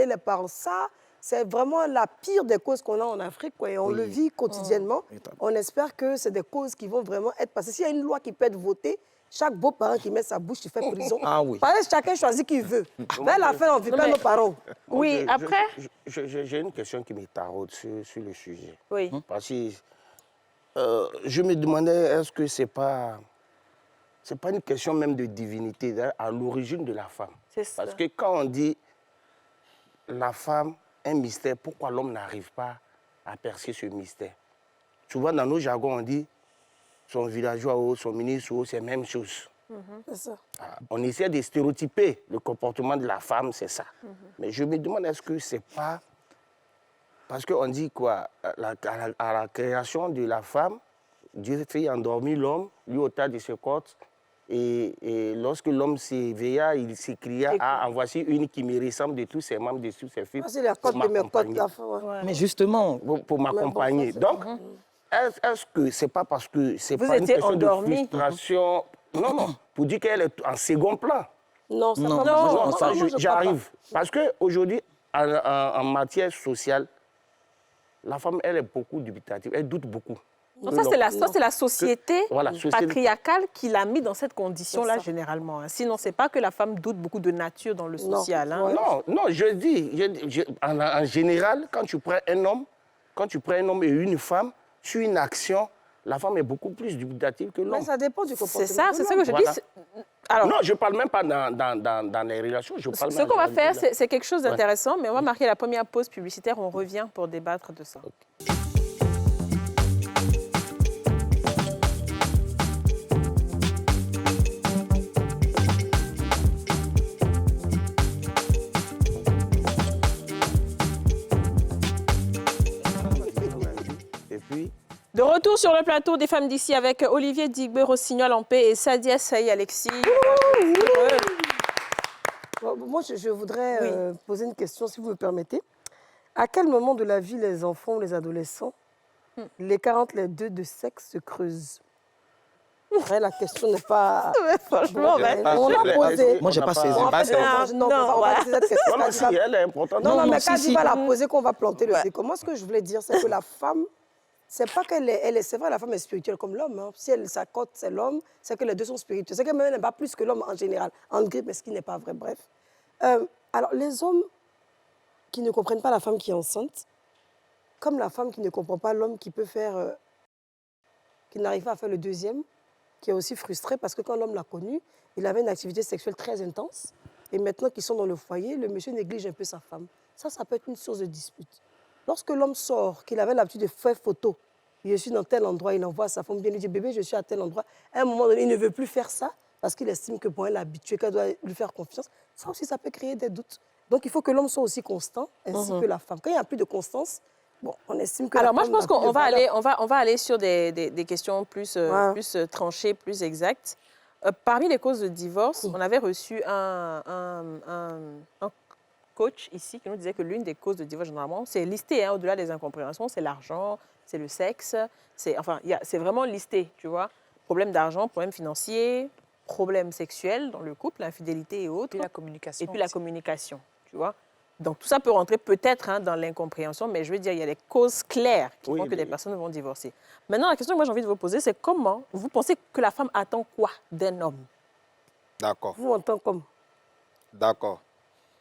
[SPEAKER 3] les parents. Ça, c'est vraiment la pire des causes qu'on a en Afrique, quoi, et on le vit quotidiennement. On espère que c'est des causes qui vont vraiment être passées. S'il y a une loi qui peut être votée, chaque beau-parent qui met sa bouche, il fait prison.
[SPEAKER 7] Ah oui.
[SPEAKER 3] Parce que chacun choisit qui veut. Vers la fin, on ne vit pas nos parents.
[SPEAKER 1] Oui, après...
[SPEAKER 6] J'ai une question qui me taraude sur le sujet.
[SPEAKER 1] Oui.
[SPEAKER 6] Parce que je me demandais, est-ce que c'est pas une question même de divinité à l'origine de la femme?
[SPEAKER 1] C'est ça.
[SPEAKER 6] Parce que quand on dit la femme, un mystère, pourquoi l'homme n'arrive pas à percer ce mystère? Souvent, dans nos jargons, on dit son villageois ou son ministre ou c'est la même chose.
[SPEAKER 3] C'est ça.
[SPEAKER 6] On essaie de stéréotyper le comportement de la femme, c'est ça. Mais je me demande, est-ce que c'est pas... Parce qu'on dit quoi, à la création de la femme, Dieu fait endormir l'homme, lui au tas de ses côtes, et lorsque l'homme s'éveilla, il s'écria, ah, en voici une qui me ressemble de tous ses membres, de tous ses fils.
[SPEAKER 3] C'est la côte de mes côtes, la femme. Ouais.
[SPEAKER 7] Mais justement,
[SPEAKER 6] Pour m'accompagner. Donc, est-ce que c'est pas parce que c'est
[SPEAKER 1] Vous
[SPEAKER 6] pas une
[SPEAKER 1] étiez
[SPEAKER 6] question
[SPEAKER 1] endormi.
[SPEAKER 6] de frustration? Non, non, pour dire qu'elle est en second plan.
[SPEAKER 3] Non, ça
[SPEAKER 7] Non,
[SPEAKER 3] pas
[SPEAKER 7] non,
[SPEAKER 3] moi,
[SPEAKER 6] Ça,
[SPEAKER 3] je crois
[SPEAKER 6] j'arrive. Parce qu'aujourd'hui, en matière sociale, la femme, elle est beaucoup dubitative, elle doute beaucoup.
[SPEAKER 1] Donc ça, c'est la société
[SPEAKER 6] Voilà, société-
[SPEAKER 1] patriarcale qui l'a mis dans cette condition-là, généralement. Hein. Sinon, ce n'est pas que la femme doute beaucoup de nature dans le social. Hein.
[SPEAKER 3] Ouais.
[SPEAKER 6] Non, je dis, en général, quand tu prends un homme et une femme, sur une action, la femme est beaucoup plus dubitative que
[SPEAKER 3] pas.
[SPEAKER 6] l'homme.
[SPEAKER 3] Mais ça dépend du comportement.
[SPEAKER 1] C'est ça,
[SPEAKER 3] de
[SPEAKER 1] c'est ce
[SPEAKER 3] l'homme.
[SPEAKER 1] que je
[SPEAKER 6] Voilà.
[SPEAKER 1] dis. Alors,
[SPEAKER 6] Non, je ne parle même pas dans les relations. Je parle
[SPEAKER 1] ce
[SPEAKER 6] même
[SPEAKER 1] qu'on va
[SPEAKER 6] dans-
[SPEAKER 1] faire, c'est quelque chose d'intéressant, mais on va marquer la première pause publicitaire. On revient pour débattre de ça. De retour sur le plateau des femmes d'ici avec Olivier Digbe-Rossignol en paix et Sadia Saï Alexis.
[SPEAKER 3] Moi, je voudrais poser une question, si vous me permettez. À quel moment de la vie les enfants ou les adolescents, l'écart entre les deux de sexe se creuse? Ouais, la question n'est pas...
[SPEAKER 1] Franchement,
[SPEAKER 3] on l'a posée.
[SPEAKER 7] Moi, j'ai pas saisi.
[SPEAKER 3] On va poser cette question.
[SPEAKER 6] Voilà, si, elle est importante.
[SPEAKER 3] Non, mais
[SPEAKER 7] si,
[SPEAKER 3] quand
[SPEAKER 7] si.
[SPEAKER 3] il va la poser, qu'on va planter le décor. Moi, ce que je voulais dire, c'est que la femme, c'est pas qu'elle est, c'est vrai, la femme est spirituelle comme l'homme. Hein. Si elle s'accorde, c'est l'homme, c'est que les deux sont spirituels. C'est qu'elle n'est pas plus que l'homme en général, en grippe, mais ce qui n'est pas vrai. Bref. Alors, les hommes qui ne comprennent pas la femme qui est enceinte, comme la femme qui ne comprend pas l'homme qui peut faire, qui n'arrive pas à faire le deuxième, qui est aussi frustré parce que quand l'homme l'a connu, il avait une activité sexuelle très intense. Et maintenant qu'ils sont dans le foyer, le monsieur néglige un peu sa femme. Ça peut être une source de dispute. Lorsque l'homme sort, qu'il avait l'habitude de faire photo, je suis dans tel endroit, il envoie sa femme, bien lui dit, bébé, je suis à tel endroit. À un moment donné, il ne veut plus faire ça parce qu'il estime que pour elle, l'habitué, qu'elle doit lui faire confiance. Ça aussi, ça peut créer des doutes. Donc, il faut que l'homme soit aussi constant, ainsi que la femme. Quand il n'y a plus de constance, bon, on estime que
[SPEAKER 1] Alors,
[SPEAKER 3] la
[SPEAKER 1] moi,
[SPEAKER 3] femme
[SPEAKER 1] je pense
[SPEAKER 3] n'a plus
[SPEAKER 1] qu'on
[SPEAKER 3] de
[SPEAKER 1] va
[SPEAKER 3] valeur.
[SPEAKER 1] aller, on va aller sur des questions plus, plus tranchées, plus exactes. Parmi les causes de divorce, on avait reçu un coach ici qui nous disait que l'une des causes de divorce, généralement, c'est listé, hein, au-delà des incompréhensions, c'est l'argent, c'est le sexe, c'est vraiment listé, tu vois. Problème d'argent, problème financier, problème sexuel dans le couple, infidélité et autres.
[SPEAKER 5] Puis la communication.
[SPEAKER 1] Et puis la communication, tu vois. Donc, tout ça peut rentrer peut-être dans l'incompréhension, mais je veux dire, il y a des causes claires qui font que des personnes vont divorcer. Maintenant, la question que moi j'ai envie de vous poser, c'est comment vous pensez que la femme attend quoi d'un homme?
[SPEAKER 8] D'accord.
[SPEAKER 3] Vous, en tant qu'homme.
[SPEAKER 8] D'accord.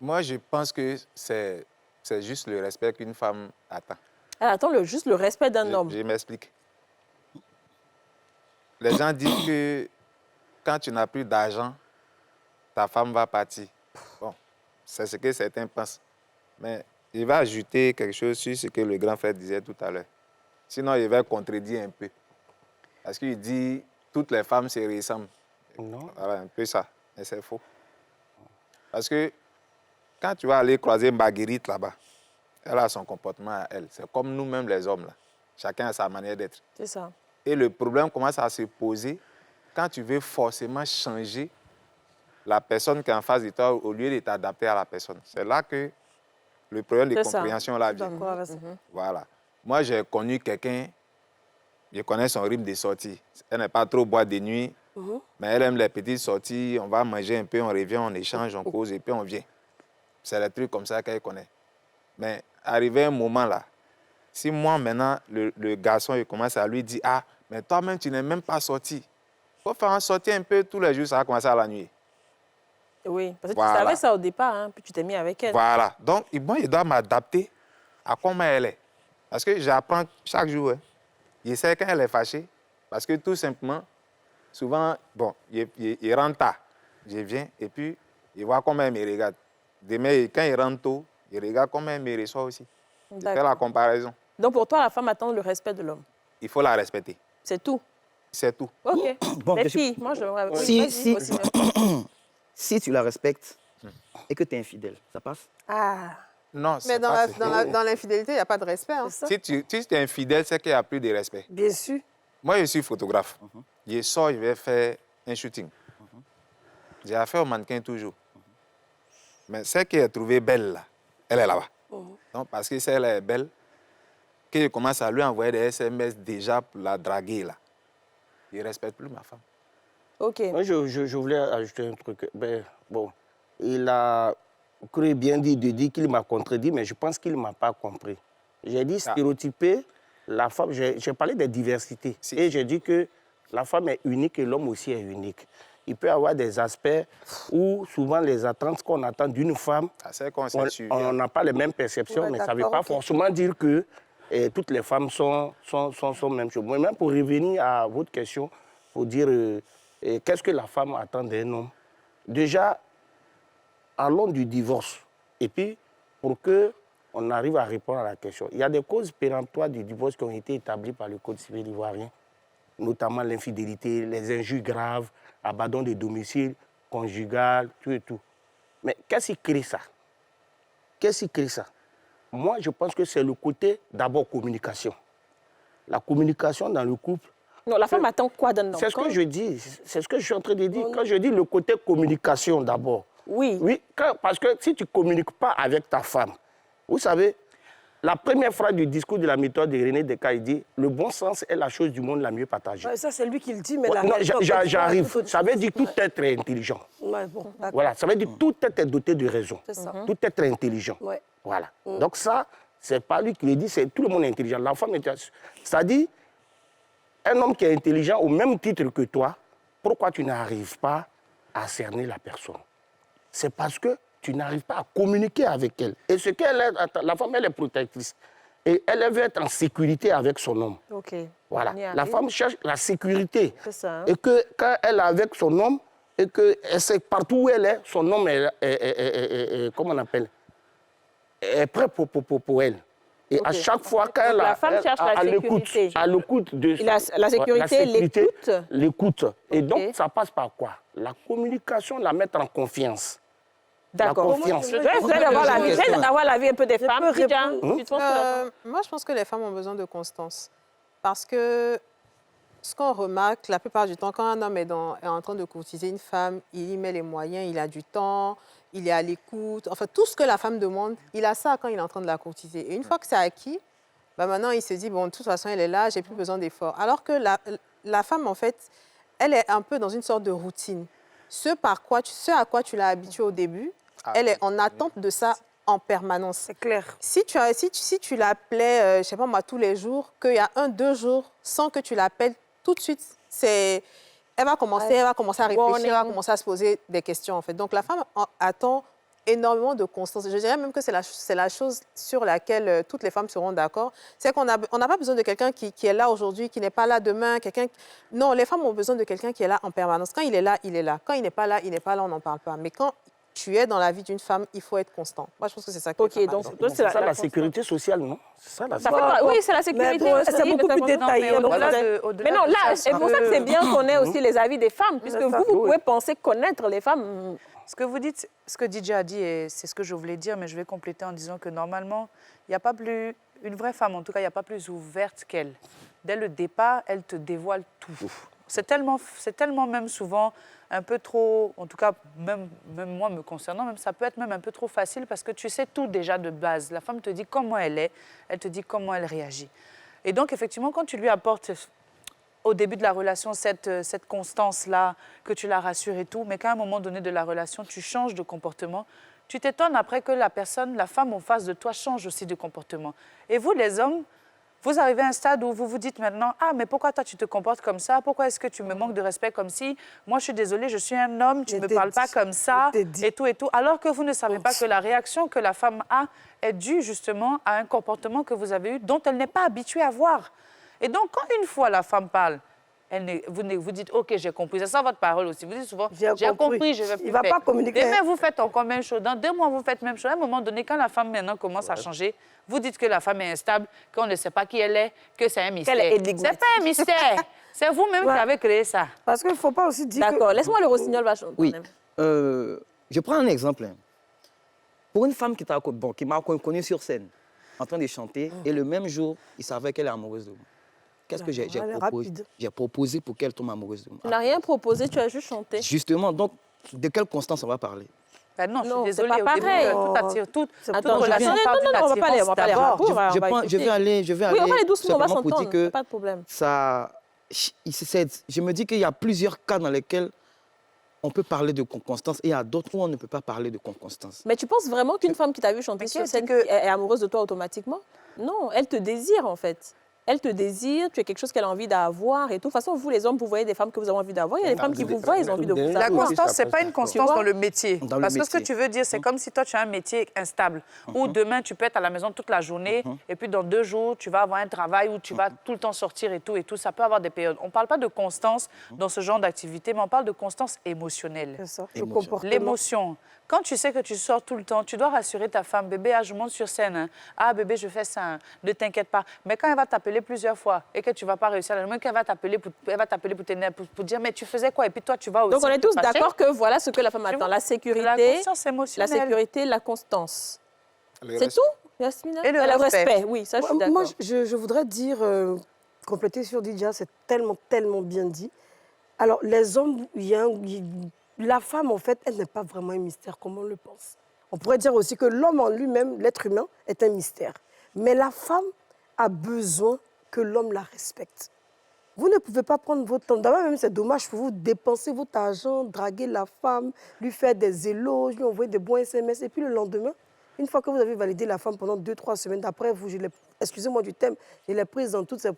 [SPEAKER 8] Moi, je pense que c'est juste le respect qu'une femme attend.
[SPEAKER 1] Elle attend juste le respect d'un homme.
[SPEAKER 8] Je m'explique. Les gens disent que quand tu n'as plus d'argent, ta femme va partir. Bon, c'est ce que certains pensent. Mais il va ajouter quelque chose sur ce que le grand frère disait tout à l'heure. Sinon, il va contredire un peu. Parce qu'il dit toutes les femmes se ressemblent.
[SPEAKER 6] Non.
[SPEAKER 8] Voilà, un peu ça. Mais c'est faux. Parce que quand tu vas aller croiser Marguerite là-bas, elle a son comportement à elle. C'est comme nous-mêmes les hommes là. Chacun a sa manière d'être.
[SPEAKER 1] C'est ça.
[SPEAKER 8] Et le problème commence à se poser quand tu veux forcément changer la personne qui est en face de toi au lieu de t'adapter à la personne. C'est là que le problème de compréhension là vient. Voilà. Moi, j'ai connu quelqu'un, je connais son rythme de sortie. Elle n'est pas trop boîte de nuit, mais elle aime les petites sorties. On va manger un peu, on revient, on échange, on cause et puis on vient. C'est les trucs comme ça qu'elle connaît. Mais arrivé un moment là, si moi maintenant, le garçon il commence à lui dire « Ah, mais toi-même, tu n'es même pas sorti. Il faut faire en sortir un peu tous les jours, ça va commencer à la nuit. »
[SPEAKER 1] Oui, parce que
[SPEAKER 8] Voilà.
[SPEAKER 1] tu savais ça au départ, hein, puis tu t'es mis avec elle.
[SPEAKER 8] Voilà. Donc, moi, il doit m'adapter à comment elle est. Parce que j'apprends chaque jour. Hein. Je sais quand elle est fâchée. Parce que tout simplement, souvent, bon, il rentre tard. Je viens et puis, il voit comment elle me regarde. Demain, quand il rentre tôt, il regarde comment elle me reçoit aussi. Il fait la comparaison.
[SPEAKER 1] Donc, pour toi, la femme attend le respect de l'homme.
[SPEAKER 8] Il faut la respecter.
[SPEAKER 1] C'est tout.
[SPEAKER 8] C'est tout.
[SPEAKER 1] OK.
[SPEAKER 7] Bon,
[SPEAKER 1] Les
[SPEAKER 7] je-
[SPEAKER 1] filles, moi, je... Oui,
[SPEAKER 7] Si-
[SPEAKER 1] vas-y,
[SPEAKER 7] si-
[SPEAKER 1] aussi.
[SPEAKER 7] Si tu la respectes et que tu es infidèle, ça passe?
[SPEAKER 3] Ah,
[SPEAKER 8] Non,
[SPEAKER 4] Mais
[SPEAKER 8] c'est
[SPEAKER 4] dans
[SPEAKER 8] pas
[SPEAKER 4] dans l'infidélité, il n'y a pas de respect. Hein.
[SPEAKER 8] Si tu es infidèle, c'est qu'il n'y a plus de respect.
[SPEAKER 3] bien sûr.
[SPEAKER 8] Moi, je suis photographe. Je sors, je vais faire un shooting. J'ai affaire au mannequin toujours. Mais celle qui est trouvée belle, là, elle est là-bas. Donc, parce que celle est belle, que je commence à lui envoyer des SMS déjà pour la draguer, là. Je ne respecte plus ma femme.
[SPEAKER 1] OK.
[SPEAKER 6] Moi, je voulais ajouter un truc. Ben, bon, il a cru bien dit de dire qu'il m'a contredit, mais je pense qu'il ne m'a pas compris. J'ai dit stéréotyper la femme. J'ai parlé de diversité.
[SPEAKER 8] Si.
[SPEAKER 6] Et j'ai dit que la femme est unique et l'homme aussi est unique. Il peut y avoir des aspects où souvent les attentes qu'on attend d'une femme,
[SPEAKER 8] C'est qu'on s'est suivi.
[SPEAKER 6] on n'a pas les mêmes perceptions,
[SPEAKER 3] Ouais,
[SPEAKER 6] mais ça ne veut
[SPEAKER 3] d'accord,
[SPEAKER 6] pas
[SPEAKER 3] ok.
[SPEAKER 6] forcément dire que toutes les femmes sont même chose. Moi, même pour revenir à votre question, pour dire qu'est-ce que la femme attend d'un homme. Déjà, allons du divorce. Et puis, pour qu'on arrive à répondre à la question, il y a des causes péremptoires du divorce qui ont été établies par le Code civil ivoirien, notamment l'infidélité, les injures graves, abandon de domicile, conjugal, tout et tout. Mais qu'est-ce qui crée ça? Qu'est-ce qui crée ça? Moi, je pense que c'est le côté, d'abord, communication. la communication dans le couple.
[SPEAKER 1] Non, la femme attend quoi d'un homme?
[SPEAKER 6] C'est ce que je dis, c'est ce que je suis en train de dire. Quand je dis le côté communication d'abord.
[SPEAKER 1] Oui.
[SPEAKER 6] Oui, parce que si tu ne communiques pas avec ta femme, vous savez, la première phrase du discours de la méthode de René Descartes, il dit « Le bon sens est la chose du monde la mieux partagée
[SPEAKER 3] Ouais, ça, c'est lui qui le dit, mais
[SPEAKER 6] Ouais,
[SPEAKER 3] la
[SPEAKER 6] non,
[SPEAKER 3] raison,
[SPEAKER 6] j'arrive. Ça veut dire tout être intelligent.
[SPEAKER 3] Ouais, bon, d'accord.
[SPEAKER 6] Voilà, ça veut dire tout être doté de raison.
[SPEAKER 3] C'est ça.
[SPEAKER 6] Tout être intelligent.
[SPEAKER 3] Ouais.
[SPEAKER 6] Voilà. Donc ça, c'est pas lui qui le dit, c'est tout le monde est intelligent. La femme est intelligente. C'est-à-dire, un homme qui est intelligent au même titre que toi, pourquoi tu n'arrives pas à cerner la personne? C'est parce que tu n'arrives pas à communiquer avec elle. Et ce qu'elle est, la femme, elle est protectrice. Et elle veut être en sécurité avec son homme.
[SPEAKER 1] OK.
[SPEAKER 6] Voilà.
[SPEAKER 1] On y
[SPEAKER 6] La
[SPEAKER 1] arrive.
[SPEAKER 6] femme cherche la sécurité.
[SPEAKER 1] C'est ça, hein.
[SPEAKER 6] Et que quand elle est avec son homme, et que elle sait partout où elle est, son homme est comment on appelle, est prêt pour elle. Et à chaque fois qu'elle
[SPEAKER 1] la femme cherche la sécurité.
[SPEAKER 6] à l'écoute de
[SPEAKER 1] La sécurité, l'écoute.
[SPEAKER 6] l'écoute. Et
[SPEAKER 1] Ok.
[SPEAKER 6] donc, ça passe par quoi? La communication, la mettre en confiance.
[SPEAKER 1] D'accord.
[SPEAKER 6] La confiance.
[SPEAKER 1] Je vais avoir la vie un peu des femmes.
[SPEAKER 3] peux
[SPEAKER 1] Tidja,
[SPEAKER 3] répondre
[SPEAKER 1] tu te penses que la femme-
[SPEAKER 4] Moi, je pense que les femmes ont besoin de constance. Parce que ce qu'on remarque, la plupart du temps, quand un homme est en train de courtiser une femme, il y met les moyens, il a du temps, il est à l'écoute. Enfin, tout ce que la femme demande, il a ça quand il est en train de la courtiser. Et une fois que c'est acquis, ben maintenant, il se dit, bon, de toute façon, elle est là, j'ai plus besoin d'efforts. Alors que la femme, en fait, elle est un peu dans une sorte de routine. Ce à quoi tu l'as habituée au début, elle est en attente de ça en permanence.
[SPEAKER 3] C'est clair.
[SPEAKER 4] Si tu l'appelais, je ne sais pas moi, tous les jours, qu'il y a 1-2 jours sans que tu l'appelles tout de suite, elle va commencer à réfléchir, elle va commencer à se poser des questions, en fait. Donc, la femme attend énormément de constance. Je dirais même que c'est la chose sur laquelle toutes les femmes seront d'accord. C'est qu'on n'a pas besoin de quelqu'un qui est là aujourd'hui, qui n'est pas là demain. Non, les femmes ont besoin de quelqu'un qui est là en permanence. Quand il est là, il est là. Quand il n'est pas là, il n'est pas là, on n'en parle pas. Mais quand tu es dans la vie d'une femme, il faut être constant. Moi, je pense que c'est ça qui
[SPEAKER 1] OK, donc
[SPEAKER 6] C'est ça la sécurité sociale, non? C'est ça la
[SPEAKER 1] Ça fait pas- Oui, c'est la sécurité.
[SPEAKER 3] Mais c'est beaucoup plus détaillé.
[SPEAKER 5] Mais
[SPEAKER 3] Donc,
[SPEAKER 5] au-delà
[SPEAKER 3] là,
[SPEAKER 5] de
[SPEAKER 1] Mais non, là,
[SPEAKER 5] ça,
[SPEAKER 1] c'est pour ça que c'est bien qu'on ait aussi les avis des femmes, puisque
[SPEAKER 3] C'est ça.
[SPEAKER 1] vous pouvez penser connaître les femmes.
[SPEAKER 5] Ce que vous dites, ce que DJ a dit, et c'est ce que je voulais dire, mais je vais compléter en disant que normalement, il n'y a pas plus, une vraie femme en tout cas, il n'y a pas plus ouverte qu'elle. Dès le départ, elle te dévoile tout. C'est tellement même souvent un peu trop, en tout cas, même moi me concernant, même, ça peut être même un peu trop facile parce que tu sais tout déjà de base. La femme te dit comment elle est, elle te dit comment elle réagit. Et donc, effectivement, quand tu lui apportes au début de la relation cette constance-là, que tu la rassures et tout, mais qu'à un moment donné de la relation, tu changes de comportement, tu t'étonnes après que la femme en face de toi, change aussi de comportement. Et vous, les hommes, vous arrivez à un stade où vous vous dites maintenant, ah, mais pourquoi toi tu te comportes comme ça? Pourquoi est-ce que tu me manques de respect comme si, moi je suis désolée, je suis un homme, tu ne me parles pas comme ça, et tout, alors que vous ne savez pas que la réaction que la femme a est due justement à un comportement que vous avez eu dont elle n'est pas habituée à voir. Et donc, quand une fois la femme parle, vous dites, OK, j'ai compris. C'est ça votre parole aussi. Vous dites souvent, j'ai compris, je vais plus
[SPEAKER 3] Il ne va
[SPEAKER 5] faire.
[SPEAKER 3] pas communiquer.
[SPEAKER 5] Demain, vous faites encore même chose. Dans 2 mois, vous faites même chose. À un moment donné, quand la femme maintenant commence à changer, vous dites que la femme est instable, qu'on ne sait pas qui elle est, que c'est un mystère.
[SPEAKER 1] Qu'elle est
[SPEAKER 5] C'est
[SPEAKER 1] énigmatique.
[SPEAKER 5] pas un mystère. C'est vous-même qui avez créé ça.
[SPEAKER 3] Parce qu'il ne faut pas aussi dire que...
[SPEAKER 1] D'accord, laisse-moi le rossignol va chanter.
[SPEAKER 7] Oui. Je prends un exemple. Hein. Pour une femme qui m'a connue sur scène, en train de chanter, et le même jour, il savait qu'elle est amoureuse de moi. Qu'est-ce que j'ai
[SPEAKER 3] Elle est
[SPEAKER 7] proposé?
[SPEAKER 3] rapide.
[SPEAKER 7] J'ai proposé pour qu'elle tombe amoureuse de moi.
[SPEAKER 1] Tu n'as rien proposé, tu as juste chanté.
[SPEAKER 7] Justement, donc, de quelle constance on va parler?
[SPEAKER 5] Ben non, je
[SPEAKER 1] Non,
[SPEAKER 5] suis
[SPEAKER 1] c'est
[SPEAKER 5] désolée.
[SPEAKER 1] pas
[SPEAKER 5] Au début,
[SPEAKER 1] pareil.
[SPEAKER 5] tout attire, toute
[SPEAKER 1] Attends,
[SPEAKER 5] relation
[SPEAKER 1] non,
[SPEAKER 5] part d'une
[SPEAKER 1] on va pas aller
[SPEAKER 5] attirance
[SPEAKER 1] rapport.
[SPEAKER 5] d'abord.
[SPEAKER 7] Je vais aller
[SPEAKER 1] Oui, on va aller doucement, on va
[SPEAKER 7] simplement pour
[SPEAKER 1] s'entendre,
[SPEAKER 7] dire que
[SPEAKER 1] pas de problème.
[SPEAKER 7] je me dis qu'il y a plusieurs cas dans lesquels on peut parler de constance et il y a d'autres où on ne peut pas parler de constance.
[SPEAKER 1] Mais tu penses vraiment qu'une femme qui t'a vu chanter
[SPEAKER 5] Mais qui
[SPEAKER 1] sur
[SPEAKER 5] a dit
[SPEAKER 1] scène
[SPEAKER 5] que-
[SPEAKER 1] est amoureuse de toi automatiquement? Non, elle te désire en fait. Elle te désire, tu es quelque chose qu'elle a envie d'avoir et tout. De toute façon, vous les hommes, vous voyez des femmes que vous avez envie d'avoir. Il y a des femmes qui vous voient, ils ont envie de vous
[SPEAKER 5] La
[SPEAKER 1] avoir.
[SPEAKER 5] constance, ce n'est pas une constance
[SPEAKER 1] vois?
[SPEAKER 5] dans le métier.
[SPEAKER 7] Dans le
[SPEAKER 5] Parce que ce que
[SPEAKER 7] métier.
[SPEAKER 5] tu veux dire, c'est comme si toi, tu as un métier instable, où demain, tu peux être à la maison toute la journée, et puis dans 2 jours, tu vas avoir un travail où tu vas tout le temps sortir et tout. Ça peut avoir des périodes. On ne parle pas de constance dans ce genre d'activité, mais on parle de constance émotionnelle.
[SPEAKER 3] C'est ça, le
[SPEAKER 7] Émotion.
[SPEAKER 3] comportement.
[SPEAKER 5] L'émotion. Quand tu sais que tu sors tout le temps, tu dois rassurer ta femme. Bébé, je monte sur scène. Hein. Ah, bébé, je fais ça. Hein. Ne t'inquiète pas. Mais quand elle va t'appeler plusieurs fois et que tu ne vas pas réussir, le moment qu'elle va t'appeler pour dire, mais tu faisais quoi? Et puis toi, tu vas aussi.
[SPEAKER 1] Donc on est
[SPEAKER 5] te
[SPEAKER 1] tous
[SPEAKER 5] fâcher.
[SPEAKER 1] d'accord que voilà ce que la femme
[SPEAKER 5] Tu
[SPEAKER 1] attend.
[SPEAKER 5] vois,
[SPEAKER 1] La
[SPEAKER 5] La
[SPEAKER 1] sécurité,
[SPEAKER 5] conscience émotionnelle.
[SPEAKER 1] la constance.
[SPEAKER 8] Le
[SPEAKER 1] C'est
[SPEAKER 8] respect.
[SPEAKER 1] tout, Yasmina?
[SPEAKER 5] Et le respect.
[SPEAKER 1] Oui, ça je suis
[SPEAKER 3] Moi,
[SPEAKER 1] d'accord.
[SPEAKER 3] je voudrais dire compléter sur Didia, c'est tellement, tellement bien dit. Alors, les hommes, la femme, en fait, elle n'est pas vraiment un mystère, comme on le pense. On pourrait dire aussi que l'homme en lui-même, l'être humain, est un mystère. Mais la femme a besoin que l'homme la respecte. Vous ne pouvez pas prendre votre temps. D'abord, même, c'est dommage pour vous dépenser votre argent, draguer la femme, lui faire des éloges, lui envoyer des bons SMS. Et puis le lendemain, une fois que vous avez validé la femme pendant 2-3 semaines, après, excusez-moi du thème, je l'ai prise dans toutes ses...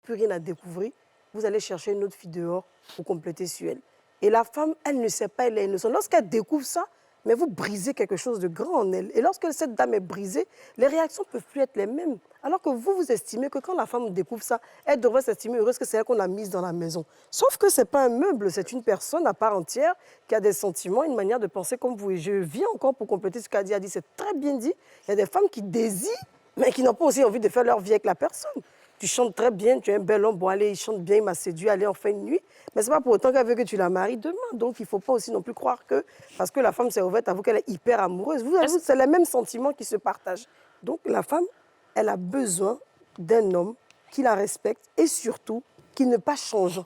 [SPEAKER 3] plus rien à découvrir, vous allez chercher une autre fille dehors pour compléter sur elle. Et la femme, elle ne sait pas, elle est innocente. Lorsqu'elle découvre ça, mais vous brisez quelque chose de grand en elle. Et lorsque cette dame est brisée, les réactions ne peuvent plus être les mêmes. Alors que vous estimez que quand la femme découvre ça, elle devrait s'estimer heureuse que c'est elle qu'on a mise dans la maison. Sauf que ce n'est pas un meuble, c'est une personne à part entière qui a des sentiments, une manière de penser comme vous. Et je viens encore pour compléter ce qu'Adi a dit, c'est très bien dit. Il y a des femmes qui désirent, mais qui n'ont pas aussi envie de faire leur vie avec la personne. Tu chantes très bien, tu es un bel homme, bon allez, il chante bien, il m'a séduit, allez, on fait une nuit. Mais ce n'est pas pour autant qu'elle veut que tu la maries demain. Donc il ne faut pas aussi non plus croire que, parce que la femme s'est ouverte à vous, qu'elle est hyper amoureuse. Vous, c'est les mêmes sentiments qui se partagent. Donc la femme, elle a besoin d'un homme qui la respecte et surtout qui ne pas change.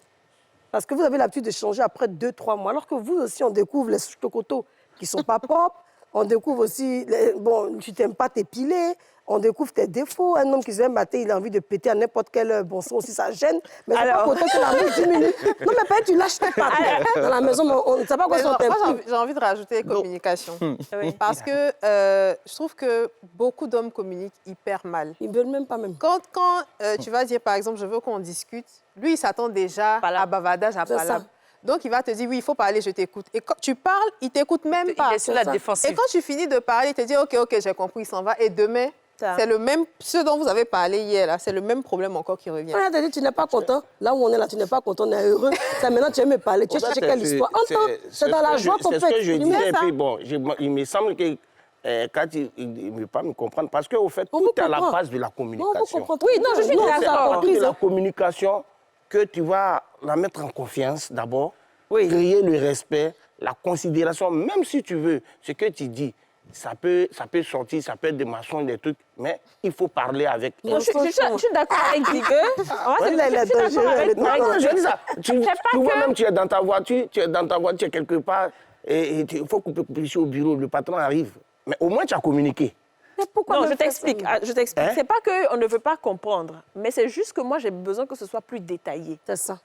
[SPEAKER 3] Parce que vous avez l'habitude de changer après 2-3 mois. Alors que vous aussi, on découvre les chocotos qui ne sont pas propres. On découvre aussi, bon, tu n'aimes pas t'épiler. On découvre tes défauts. Un homme qui se lève matin, il a envie de péter à n'importe quel bon sens aussi, ça gêne. Mais c'est pas pour autant qu'il arrive 10 minutes. Non, mais peut-être tu lâches tes pattes dans la maison, mais on ne sait pas quoi son tempo.
[SPEAKER 4] Moi, j'ai envie de rajouter communication. Oui. Parce que je trouve que beaucoup d'hommes communiquent hyper mal.
[SPEAKER 3] Ils ne veulent même pas même.
[SPEAKER 4] Quand tu vas dire, par exemple, je veux qu'on discute, lui, il s'attend déjà à bavardage, à palabre. Donc, il va te dire, oui, il faut parler, je t'écoute. Et quand tu parles, il ne t'écoute même pas.
[SPEAKER 5] Il est sur la défensive.
[SPEAKER 4] Et quand tu finis de parler, il te dit, OK, j'ai compris, il s'en va. Et demain, c'est le même, ce dont vous avez parlé hier, là, c'est le même problème encore qui revient.
[SPEAKER 3] On a dit, tu n'es pas content. Là où on est là, tu n'es pas content, on est heureux. Ça, maintenant, tu aimes me parler. Tu as cherché quelle histoire. C'est dans la joie qu'on peut.
[SPEAKER 6] C'est ce que je disais. Et puis, bon, il me semble que quand il ne veut pas me comprendre, parce qu'au fait, tout est à la base de la communication.
[SPEAKER 1] Oui, non, je suis d'accord.
[SPEAKER 6] C'est la communication que tu vas la mettre en confiance d'abord, créer le respect, la considération, même si tu veux, ce que tu dis. Ça peut sortir, ça peut être des mensonges, des trucs, mais il faut parler avec.
[SPEAKER 1] Non, je suis d'accord avec Digue.
[SPEAKER 6] Je dis ça. Tu vois, même tu es dans ta voiture, tu es quelque part, et il faut couper au bureau, le patron arrive. Mais au moins, tu as communiqué.
[SPEAKER 1] Mais pourquoi non, je t'explique. C'est pas qu'on ne veut pas comprendre, mais c'est juste que moi, j'ai besoin que ce soit plus détaillé.
[SPEAKER 3] C'est ça.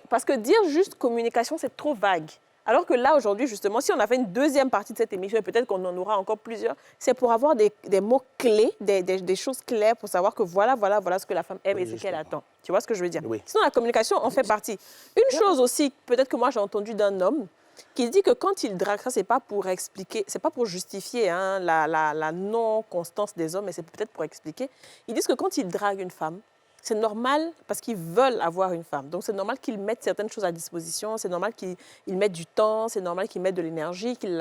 [SPEAKER 1] Parce que dire juste communication, c'est trop vague. Alors que là, aujourd'hui, justement, si on a fait une deuxième partie de cette émission, et peut-être qu'on en aura encore plusieurs, c'est pour avoir des mots clés, des choses claires pour savoir que voilà ce que la femme aime et ce qu'elle attend. Tu vois ce que je veux dire?
[SPEAKER 6] Oui.
[SPEAKER 1] Sinon, la communication en fait partie. Une chose aussi, peut-être que moi, j'ai entendu d'un homme qui dit que quand il drague, ça, c'est pas pour expliquer, c'est pas pour justifier la non-constance des hommes, mais c'est peut-être pour expliquer. Ils disent que quand il drague une femme, c'est normal parce qu'ils veulent avoir une femme. Donc, c'est normal qu'ils mettent certaines choses à disposition, c'est normal qu'ils mettent du temps, c'est normal qu'ils mettent de l'énergie, qu'ils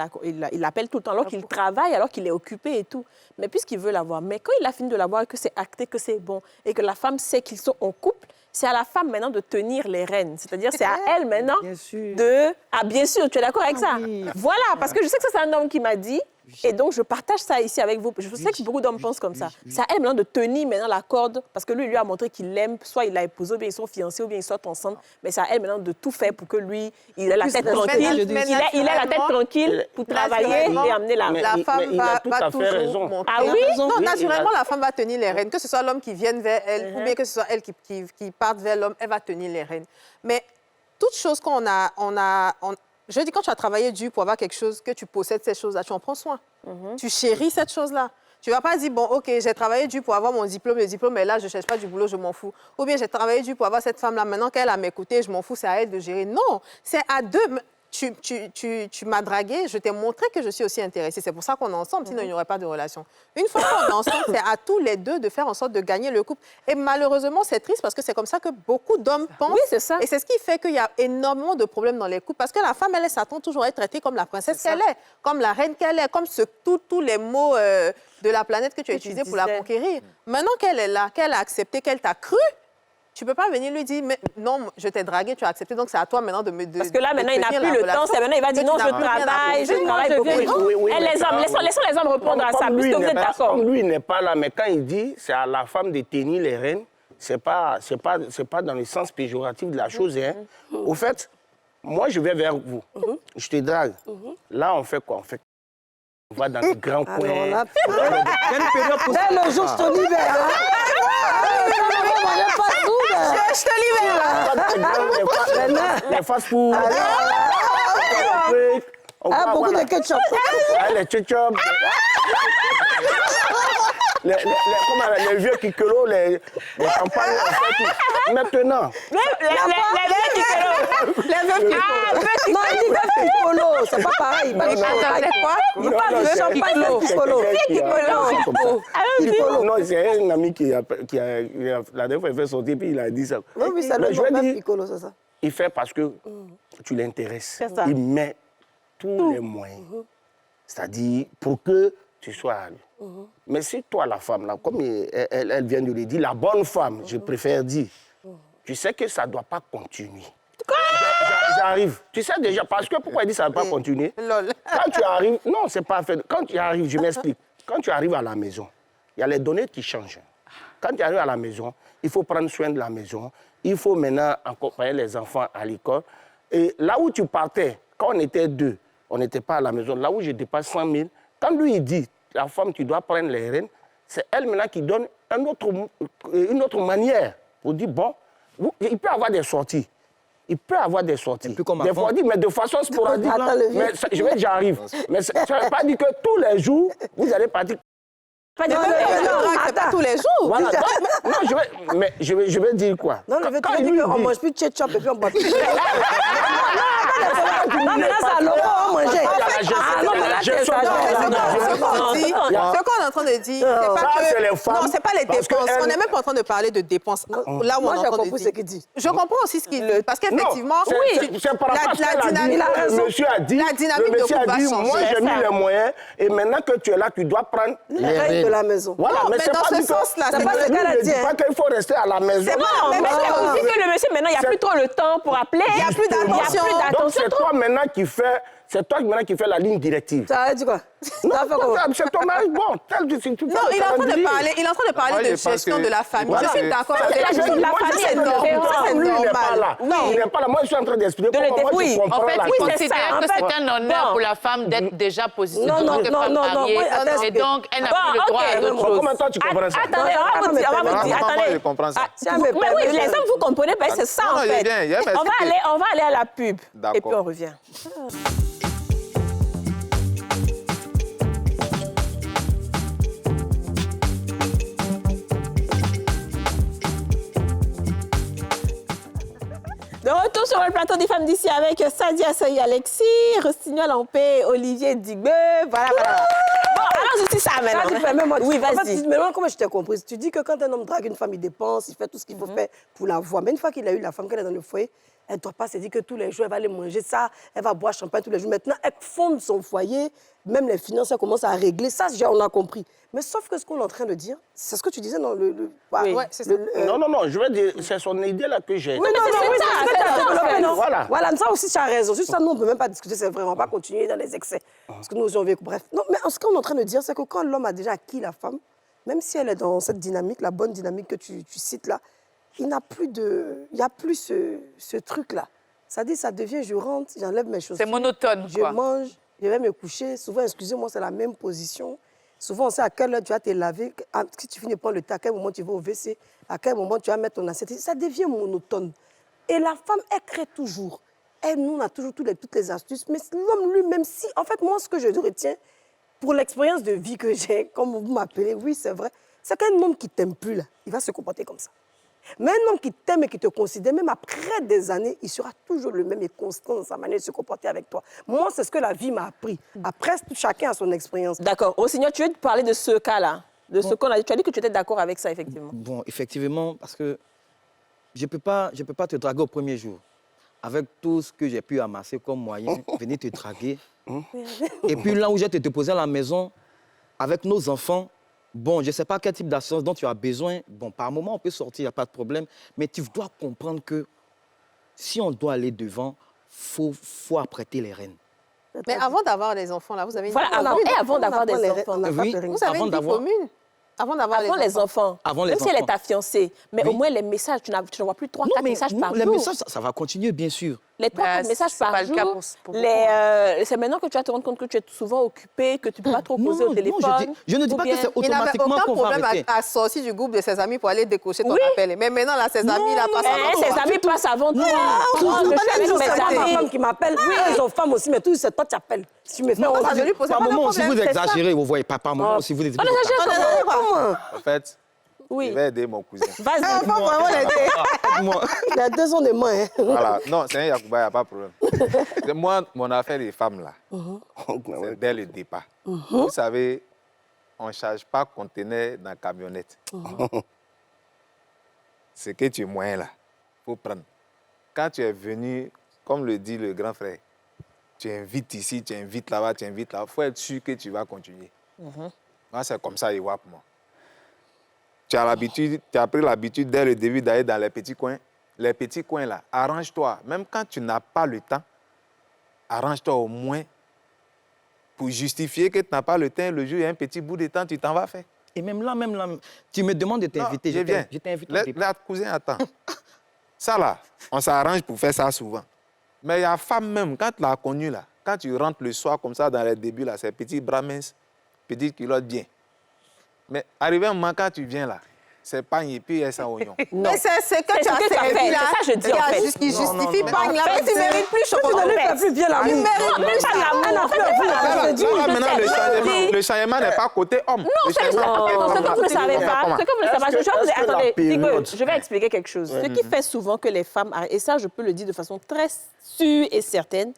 [SPEAKER 1] l'appellent tout le temps, alors qu'il travaille, alors qu'il est occupé et tout. Mais puisqu'il veut l'avoir. Mais quand il a fini de l'avoir et que c'est acté, que c'est bon, et que la femme sait qu'ils sont en couple, c'est à la femme maintenant de tenir les rênes. C'est-à-dire, c'est à elle maintenant de... Ah, bien sûr, tu es d'accord avec ça?
[SPEAKER 3] Oui.
[SPEAKER 1] Voilà, parce que je sais que ça, c'est un homme qui m'a dit... Et donc, je partage ça ici avec vous. Je sais que beaucoup d'hommes pensent comme ça. C'est à elle maintenant de tenir maintenant la corde, parce que lui a montré qu'il l'aime, soit il l'a épousé, ou bien ils sont fiancés, ou bien ils sortent ensemble. Mais c'est à elle maintenant de tout faire pour que lui, il ait la tête tranquille. Il a la tête tranquille pour travailler et amener la
[SPEAKER 4] femme va toujours montrer.
[SPEAKER 1] Ah oui?
[SPEAKER 4] Non, naturellement, la femme va tenir les rênes. Que ce soit l'homme qui vienne vers elle, ou bien que ce soit elle qui parte vers l'homme, elle va tenir les rênes. Mais toute chose qu'on a je dis, quand tu as travaillé dur pour avoir quelque chose, que tu possèdes cette chose-là, tu en prends soin. Tu chéris cette chose-là. Tu ne vas pas dire, bon, OK, j'ai travaillé dur pour avoir mon diplôme, le diplôme est là, je ne cherche pas du boulot, je m'en fous. Ou bien j'ai travaillé dur pour avoir cette femme-là, maintenant qu'elle a m'écouté, je m'en fous, c'est à elle de gérer. Non, c'est à deux. Tu m'as dragué, je t'ai montré que je suis aussi intéressée. C'est pour ça qu'on est ensemble, sinon il n'y aurait pas de relation. Une fois qu'on est ensemble, c'est à tous les deux de faire en sorte de gagner le couple. Et malheureusement, c'est triste parce que c'est comme ça que beaucoup d'hommes pensent.
[SPEAKER 1] Oui, c'est ça.
[SPEAKER 4] Et c'est ce qui fait qu'il y a énormément de problèmes dans les couples. Parce que la femme, elle s'attend toujours à être traitée comme la princesse qu'elle est, comme la reine qu'elle est, comme tous les mots de la planète que tu as utilisés pour la conquérir. Maintenant qu'elle est là, qu'elle a accepté, qu'elle t'a cru, tu ne peux pas venir lui dire, mais non, je t'ai dragué, tu as accepté, donc c'est à toi maintenant de me...
[SPEAKER 1] Parce que là, maintenant, il n'a plus le temps. C'est maintenant, il va dire, non, je travaille beaucoup. Les hommes, laissons les hommes répondre à ça, puisque vous êtes d'accord.
[SPEAKER 6] Comme lui, il n'est pas là, mais quand il dit, c'est à la femme de tenir les rênes, c'est pas dans le sens péjoratif de la chose. Hein. Au fait, moi, je vais vers vous. Je te drague. Là, on fait quoi? On va dans les grands coins.
[SPEAKER 3] Alors là, dès le jour, je te libère.
[SPEAKER 4] Je te libère.
[SPEAKER 6] Les fast-food.
[SPEAKER 3] Beaucoup de ketchup.
[SPEAKER 6] Les ketchup. Les vieux picolos, les champagnes, on fait tout. Maintenant.
[SPEAKER 1] Les vieux picolos.
[SPEAKER 3] Non, il dit bœuf piccolo, c'est pas pareil. Pas
[SPEAKER 4] Attendez, quoi?
[SPEAKER 3] Il parle de champagne bœuf piccolo.
[SPEAKER 6] Non, c'est un ami qui a la dernière fois, il fait sortir, puis il a dit ça.
[SPEAKER 3] Oui, c'est le bœuf piccolo, c'est ça.
[SPEAKER 6] Il fait parce que tu l'intéresses.
[SPEAKER 1] C'est ça.
[SPEAKER 6] Il met tous les moyens. C'est-à-dire pour que tu sois à lui. Mais si toi, la femme, là, comme elle vient de le dire, la bonne femme, je préfère dire, tu sais que ça ne doit pas continuer. J'arrive. Tu sais déjà, parce que pourquoi il dit que ça ne va pas continuer?
[SPEAKER 4] Lol.
[SPEAKER 6] Quand tu arrives, non, c'est pas fait. Quand tu arrives, je m'explique. Quand tu arrives à la maison, il y a les données qui changent. Quand tu arrives à la maison, il faut prendre soin de la maison. Il faut maintenant accompagner les enfants à l'école. Et là où tu partais, quand on était deux, on n'était pas à la maison, là où je dépasse 100 000, quand lui, il dit, la femme, tu dois prendre les rênes, c'est elle maintenant qui donne une autre manière pour dire, bon, il peut avoir des sorties. Il peut avoir des sorties.
[SPEAKER 7] plus comme
[SPEAKER 6] des
[SPEAKER 7] avant.
[SPEAKER 6] fois, mais de façon sporadique.
[SPEAKER 3] Attends, le vieux.
[SPEAKER 6] Mais je vais déjà arriver. Mais ça ne veut pas dire que tous les jours, vous allez partir.
[SPEAKER 4] C'est pas tous les jours.
[SPEAKER 6] Voilà. Non, je vais dire quoi?
[SPEAKER 3] Non, je vais
[SPEAKER 6] Quand
[SPEAKER 3] te
[SPEAKER 6] lui
[SPEAKER 3] dire qu'on
[SPEAKER 6] dit-
[SPEAKER 3] mange plus de ketchup et puis on boit plus. Non, mais là, c'est à l'euro, on mangeait.
[SPEAKER 6] Non, mais là,
[SPEAKER 4] Ce qu'on est en train de dire, c'est pas
[SPEAKER 6] Ça,
[SPEAKER 4] que...
[SPEAKER 6] c'est les femmes.
[SPEAKER 4] Non, c'est pas les
[SPEAKER 6] Parce que
[SPEAKER 4] dépenses. On
[SPEAKER 6] elles-
[SPEAKER 4] n'est même pas en train de parler de dépenses. Là où
[SPEAKER 3] Moi,
[SPEAKER 4] on est
[SPEAKER 3] j'ai
[SPEAKER 4] en train de
[SPEAKER 3] compris ce
[SPEAKER 4] dire.
[SPEAKER 3] qu'il dit.
[SPEAKER 4] Je comprends aussi ce qu'il dit. Parce qu'effectivement,
[SPEAKER 6] c'est par rapport à ce qu'elle a dit.
[SPEAKER 3] il a raison.
[SPEAKER 6] Le monsieur a dit,
[SPEAKER 4] La dynamique de
[SPEAKER 6] le monsieur a
[SPEAKER 4] couple va
[SPEAKER 6] dit,
[SPEAKER 4] changer,
[SPEAKER 6] moi j'ai mis
[SPEAKER 4] ça.
[SPEAKER 6] les moyens et maintenant que tu es là, tu dois prendre
[SPEAKER 3] Les règles de la maison.
[SPEAKER 6] Voilà,
[SPEAKER 4] Non, mais
[SPEAKER 6] c'est
[SPEAKER 4] dans
[SPEAKER 6] pas
[SPEAKER 4] ce
[SPEAKER 6] dit que-
[SPEAKER 4] sens-là,
[SPEAKER 6] lui,
[SPEAKER 4] c'est pas ce
[SPEAKER 6] lui,
[SPEAKER 3] qu'elle a
[SPEAKER 6] ne
[SPEAKER 3] dit,
[SPEAKER 6] dit pas
[SPEAKER 3] hein.
[SPEAKER 6] qu'il faut rester à la maison.
[SPEAKER 4] C'est pas la même
[SPEAKER 1] Mais c'est
[SPEAKER 4] chose.
[SPEAKER 1] aussi que le monsieur, maintenant, il n'y a plus trop le temps pour appeler.
[SPEAKER 4] Il y a plus d'attention.
[SPEAKER 6] Donc c'est toi maintenant qui fais, la ligne directive.
[SPEAKER 3] Ça a dit quoi?
[SPEAKER 6] Non,
[SPEAKER 3] Ça a fait comment?
[SPEAKER 6] c'est ton mari. Bon, tel que tu
[SPEAKER 4] Non, il est en train de parler,
[SPEAKER 8] Moi,
[SPEAKER 4] de
[SPEAKER 8] je pense
[SPEAKER 4] gestion
[SPEAKER 8] que-
[SPEAKER 4] de la famille.
[SPEAKER 8] Voilà.
[SPEAKER 4] Je suis d'accord
[SPEAKER 6] C'est
[SPEAKER 4] avec
[SPEAKER 6] la
[SPEAKER 4] la
[SPEAKER 6] gestion de la
[SPEAKER 4] famille.
[SPEAKER 6] famille,
[SPEAKER 4] Ça, c'est normal. Ça, c'est
[SPEAKER 6] Lui, il n'est pas là.
[SPEAKER 4] normal.
[SPEAKER 6] Il n'est pas là. Moi, je suis en train d'expliquer
[SPEAKER 1] De le
[SPEAKER 6] pourquoi moi, je
[SPEAKER 1] débrouiller.
[SPEAKER 6] comprends
[SPEAKER 9] En fait,
[SPEAKER 6] la
[SPEAKER 9] il
[SPEAKER 6] chose.
[SPEAKER 9] considère
[SPEAKER 1] ça.
[SPEAKER 9] que
[SPEAKER 1] En fait,
[SPEAKER 9] c'est un honneur
[SPEAKER 1] bon.
[SPEAKER 9] pour la femme d'être déjà positionnée
[SPEAKER 3] Non,
[SPEAKER 9] en tant que
[SPEAKER 3] non,
[SPEAKER 9] femme
[SPEAKER 3] non, non,
[SPEAKER 9] mariée.
[SPEAKER 3] moi, attends,
[SPEAKER 9] Et donc, elle n'a
[SPEAKER 1] Bon,
[SPEAKER 9] plus le droit
[SPEAKER 1] ok.
[SPEAKER 9] à d'autres choses.
[SPEAKER 6] Comment toi, tu comprends ça?
[SPEAKER 1] Attendez, on va vous dire,
[SPEAKER 8] Moi,
[SPEAKER 1] attendez.
[SPEAKER 8] je comprends ça.
[SPEAKER 3] Si elle me
[SPEAKER 1] Mais oui,
[SPEAKER 3] permet,
[SPEAKER 1] les
[SPEAKER 3] je-
[SPEAKER 1] hommes, vous comprenez, ben, c'est ça
[SPEAKER 8] Non,
[SPEAKER 1] en
[SPEAKER 8] non, il
[SPEAKER 1] fait.
[SPEAKER 8] vient, il va
[SPEAKER 1] On va
[SPEAKER 8] m'expliquer.
[SPEAKER 1] aller à la pub.
[SPEAKER 8] D'accord.
[SPEAKER 1] Et puis on revient. De retour sur le plateau des femmes d'ici avec Sadia Soyi Alexis, Rostigno Lampé, Olivier Digbeu. Voilà. Bon, alors je suis ça
[SPEAKER 3] Ça,
[SPEAKER 1] maintenant.
[SPEAKER 3] tu fais même moi.
[SPEAKER 1] Oui,
[SPEAKER 3] En fait,
[SPEAKER 1] vas-y.
[SPEAKER 3] mais moi, comment je t'ai compris? Tu dis que quand un homme drague une femme, il dépense, il fait tout ce qu'il faut faire pour la voir. Mais une fois qu'il a eu la femme, qu'elle est dans le foyer, elle ne doit pas se dire que tous les jours, elle va aller manger ça, elle va boire champagne tous les jours. Maintenant, elle fonde son foyer, même les finances, elle commence à régler. Ça, déjà, on a compris. Mais sauf que ce qu'on est en train de dire, c'est ce que tu disais dans le
[SPEAKER 1] Oui.
[SPEAKER 4] Ouais, c'est ça.
[SPEAKER 6] Non, je veux dire, c'est son idée là que j'ai.
[SPEAKER 3] Oui, non, non, oui,
[SPEAKER 1] ça,
[SPEAKER 3] c'est ce que
[SPEAKER 1] c'est
[SPEAKER 3] tu as
[SPEAKER 1] ça, en
[SPEAKER 3] développé,
[SPEAKER 1] fait.
[SPEAKER 3] non?
[SPEAKER 6] Voilà.
[SPEAKER 3] Ça aussi, tu as raison. Juste ça, nous, on ne peut même pas discuter, c'est vrai. On ne va pas continuer dans les excès. Parce que nous aussi, on vécu. Bref. Non, mais ce qu'on est en train de dire, c'est que quand l'homme a déjà acquis la femme, même si elle est dans cette dynamique, la bonne dynamique que tu cites là, il n'y a plus ce truc-là. Ça dit, ça devient, je rentre, j'enlève mes chaussures.
[SPEAKER 5] C'est monotone,
[SPEAKER 3] Je
[SPEAKER 5] quoi.
[SPEAKER 3] mange, je vais me coucher. Souvent, excusez-moi, c'est la même position. Souvent, on sait à quelle heure tu vas te laver. Si tu finis de prendre le temps, à quel moment tu vas au WC, à quel moment tu vas mettre ton assiette. Ça devient monotone. Et la femme, elle crée toujours. Elle, nous, on a toujours toutes les astuces. Mais l'homme lui-même, si... En fait, moi, ce que je retiens, pour l'expérience de vie que j'ai, comme vous m'appelez, oui, c'est vrai, c'est qu'un homme qui ne t'aime plus, là, il va se comporter comme ça. Mais un homme qui t'aime et qui te considère, même après des années, il sera toujours le même et constant dans sa manière de se comporter avec toi. Moi, c'est ce que la vie m'a appris. Après, chacun a son expérience.
[SPEAKER 1] D'accord. Rossignol, tu veux te parler de ce cas-là, de ce qu'on a dit. Tu as dit que tu étais d'accord avec ça, effectivement.
[SPEAKER 7] Bon, effectivement, parce que je ne peux pas te draguer au premier jour. Avec tout ce que j'ai pu amasser comme moyen, venir te draguer. Et puis là où j'ai te déposer à la maison, avec nos enfants, bon, je ne sais pas quel type d'assurance dont tu as besoin. Bon, par moment, on peut sortir, il n'y a pas de problème. Mais tu dois comprendre que si on doit aller devant, il faut apprêter les rênes.
[SPEAKER 4] Mais avant d'avoir les enfants, là, vous avez une
[SPEAKER 1] Voilà,
[SPEAKER 4] vie
[SPEAKER 1] avant
[SPEAKER 4] commune.
[SPEAKER 1] d'avoir des enfants.
[SPEAKER 3] on n'a pas
[SPEAKER 7] Oui.
[SPEAKER 3] de règles.
[SPEAKER 4] Vous avez
[SPEAKER 7] avant
[SPEAKER 4] une vie
[SPEAKER 7] d'avoir-
[SPEAKER 4] commune. Avant d'avoir
[SPEAKER 1] Avant les enfants.
[SPEAKER 7] Avant les
[SPEAKER 1] Même si elle est
[SPEAKER 7] enfants.
[SPEAKER 1] ta fiancée. Mais
[SPEAKER 7] Oui.
[SPEAKER 1] au moins, les messages, tu n'envoies plus 3-4
[SPEAKER 7] Non, mais
[SPEAKER 1] messages par
[SPEAKER 7] les
[SPEAKER 1] jour.
[SPEAKER 7] messages, ça va continuer, bien sûr.
[SPEAKER 1] Les 3-4 messages
[SPEAKER 5] c'est
[SPEAKER 1] par
[SPEAKER 5] pas le
[SPEAKER 1] jour.
[SPEAKER 5] cas pour beaucoup.
[SPEAKER 1] C'est maintenant que tu vas te rendre compte que tu es souvent occupé, que tu ne peux pas trop poser au téléphone.
[SPEAKER 7] je ne dis
[SPEAKER 1] ou
[SPEAKER 7] pas que
[SPEAKER 1] bien-
[SPEAKER 7] c'est
[SPEAKER 4] Il n'avait
[SPEAKER 7] automatiquement
[SPEAKER 4] aucun
[SPEAKER 7] qu'on va
[SPEAKER 4] problème
[SPEAKER 7] arrêter.
[SPEAKER 4] à sortir du groupe de ses amis pour aller décocher ton
[SPEAKER 1] Oui.
[SPEAKER 4] appel. Mais maintenant, là, ses amis, là, passent avant
[SPEAKER 1] Ses
[SPEAKER 4] toi.
[SPEAKER 1] amis passent avant toi.
[SPEAKER 3] Toujours,
[SPEAKER 1] Moi, je suis avec
[SPEAKER 3] toujours,
[SPEAKER 1] mes
[SPEAKER 3] c'est pas ma
[SPEAKER 1] amis.
[SPEAKER 3] femme qui m'appelle. Ils ont femme aussi, mais toujours, c'est toi qui appelles. Si tu me fais
[SPEAKER 4] Non,
[SPEAKER 3] honte,
[SPEAKER 4] ça, je lui posais
[SPEAKER 7] Par
[SPEAKER 4] pas de
[SPEAKER 7] moment, si
[SPEAKER 4] problème,
[SPEAKER 7] vous
[SPEAKER 4] c'est ça.
[SPEAKER 7] exagérez, vous voyez, par moment, si vous
[SPEAKER 1] On exagère comment?
[SPEAKER 8] En fait,
[SPEAKER 1] Oui.
[SPEAKER 8] je vais aider mon cousin.
[SPEAKER 1] Vas-y.
[SPEAKER 4] Pas vraiment l'aider.
[SPEAKER 7] Moi,
[SPEAKER 3] il a 2 ans de moins. Hein.
[SPEAKER 8] Voilà. Non, c'est un Yacouba, il n'y a pas de problème. Moi, mon affaire des femmes, là, c'est dès le départ. Vous savez, on ne charge pas conteneur dans la camionnette. Ce que tu es moyen, là, il faut prendre. Quand tu es venu, comme le dit le grand frère, tu invites ici, tu invites là-bas, tu invites là-bas. Il faut être sûr que tu vas continuer. Moi, c'est comme ça, il voit pour moi. Tu as pris l'habitude dès le début d'aller dans les petits coins. Les petits coins là, arrange-toi. Même quand tu n'as pas le temps, arrange-toi au moins pour justifier que tu n'as pas le temps. Le jour, il y a un petit bout de temps, tu t'en vas faire.
[SPEAKER 7] et même là, tu me demandes de t'inviter.
[SPEAKER 8] Non, je viens.
[SPEAKER 7] Je t'ai invité. au départ.
[SPEAKER 8] Là, cousin, attends. Ça là, on s'arrange pour faire ça souvent. Mais il y a femme même, quand tu l'as connue là, quand tu rentres le soir comme ça dans les débuts là, c'est petit bras mince, petite culotte bien. Mais arrivé un moment quand tu viens là, c'est pagne et puis ça oignon.
[SPEAKER 4] Mais c'est ce que
[SPEAKER 1] C'est
[SPEAKER 4] tu
[SPEAKER 1] ce
[SPEAKER 4] as
[SPEAKER 1] que tu as fait.
[SPEAKER 4] servi là.
[SPEAKER 1] C'est ça, je dis, en fait.
[SPEAKER 4] Qui justifie pas.
[SPEAKER 1] En
[SPEAKER 4] Là,
[SPEAKER 1] fait,
[SPEAKER 4] mais tu mérites plus
[SPEAKER 3] Tu
[SPEAKER 4] chocolat.
[SPEAKER 3] ne lui fais plus bien l'amour.
[SPEAKER 1] Non, même pas l'amour. En fait, c'est pas l'amour.
[SPEAKER 8] Là,
[SPEAKER 1] Je dis,
[SPEAKER 8] maintenant,
[SPEAKER 1] je sais.
[SPEAKER 8] le changement n'est pas côté homme.
[SPEAKER 1] Non,
[SPEAKER 8] Le
[SPEAKER 1] c'est
[SPEAKER 8] changement est côté
[SPEAKER 1] ce que
[SPEAKER 8] femme.
[SPEAKER 1] vous ne savez pas.
[SPEAKER 8] Comment?
[SPEAKER 1] Ce que vous ne savez pas. Attendez,
[SPEAKER 2] période-
[SPEAKER 1] Digo, je vais expliquer quelque chose. Ce qui fait souvent que les femmes, et ça, je peux le dire de façon très sûre et certaine,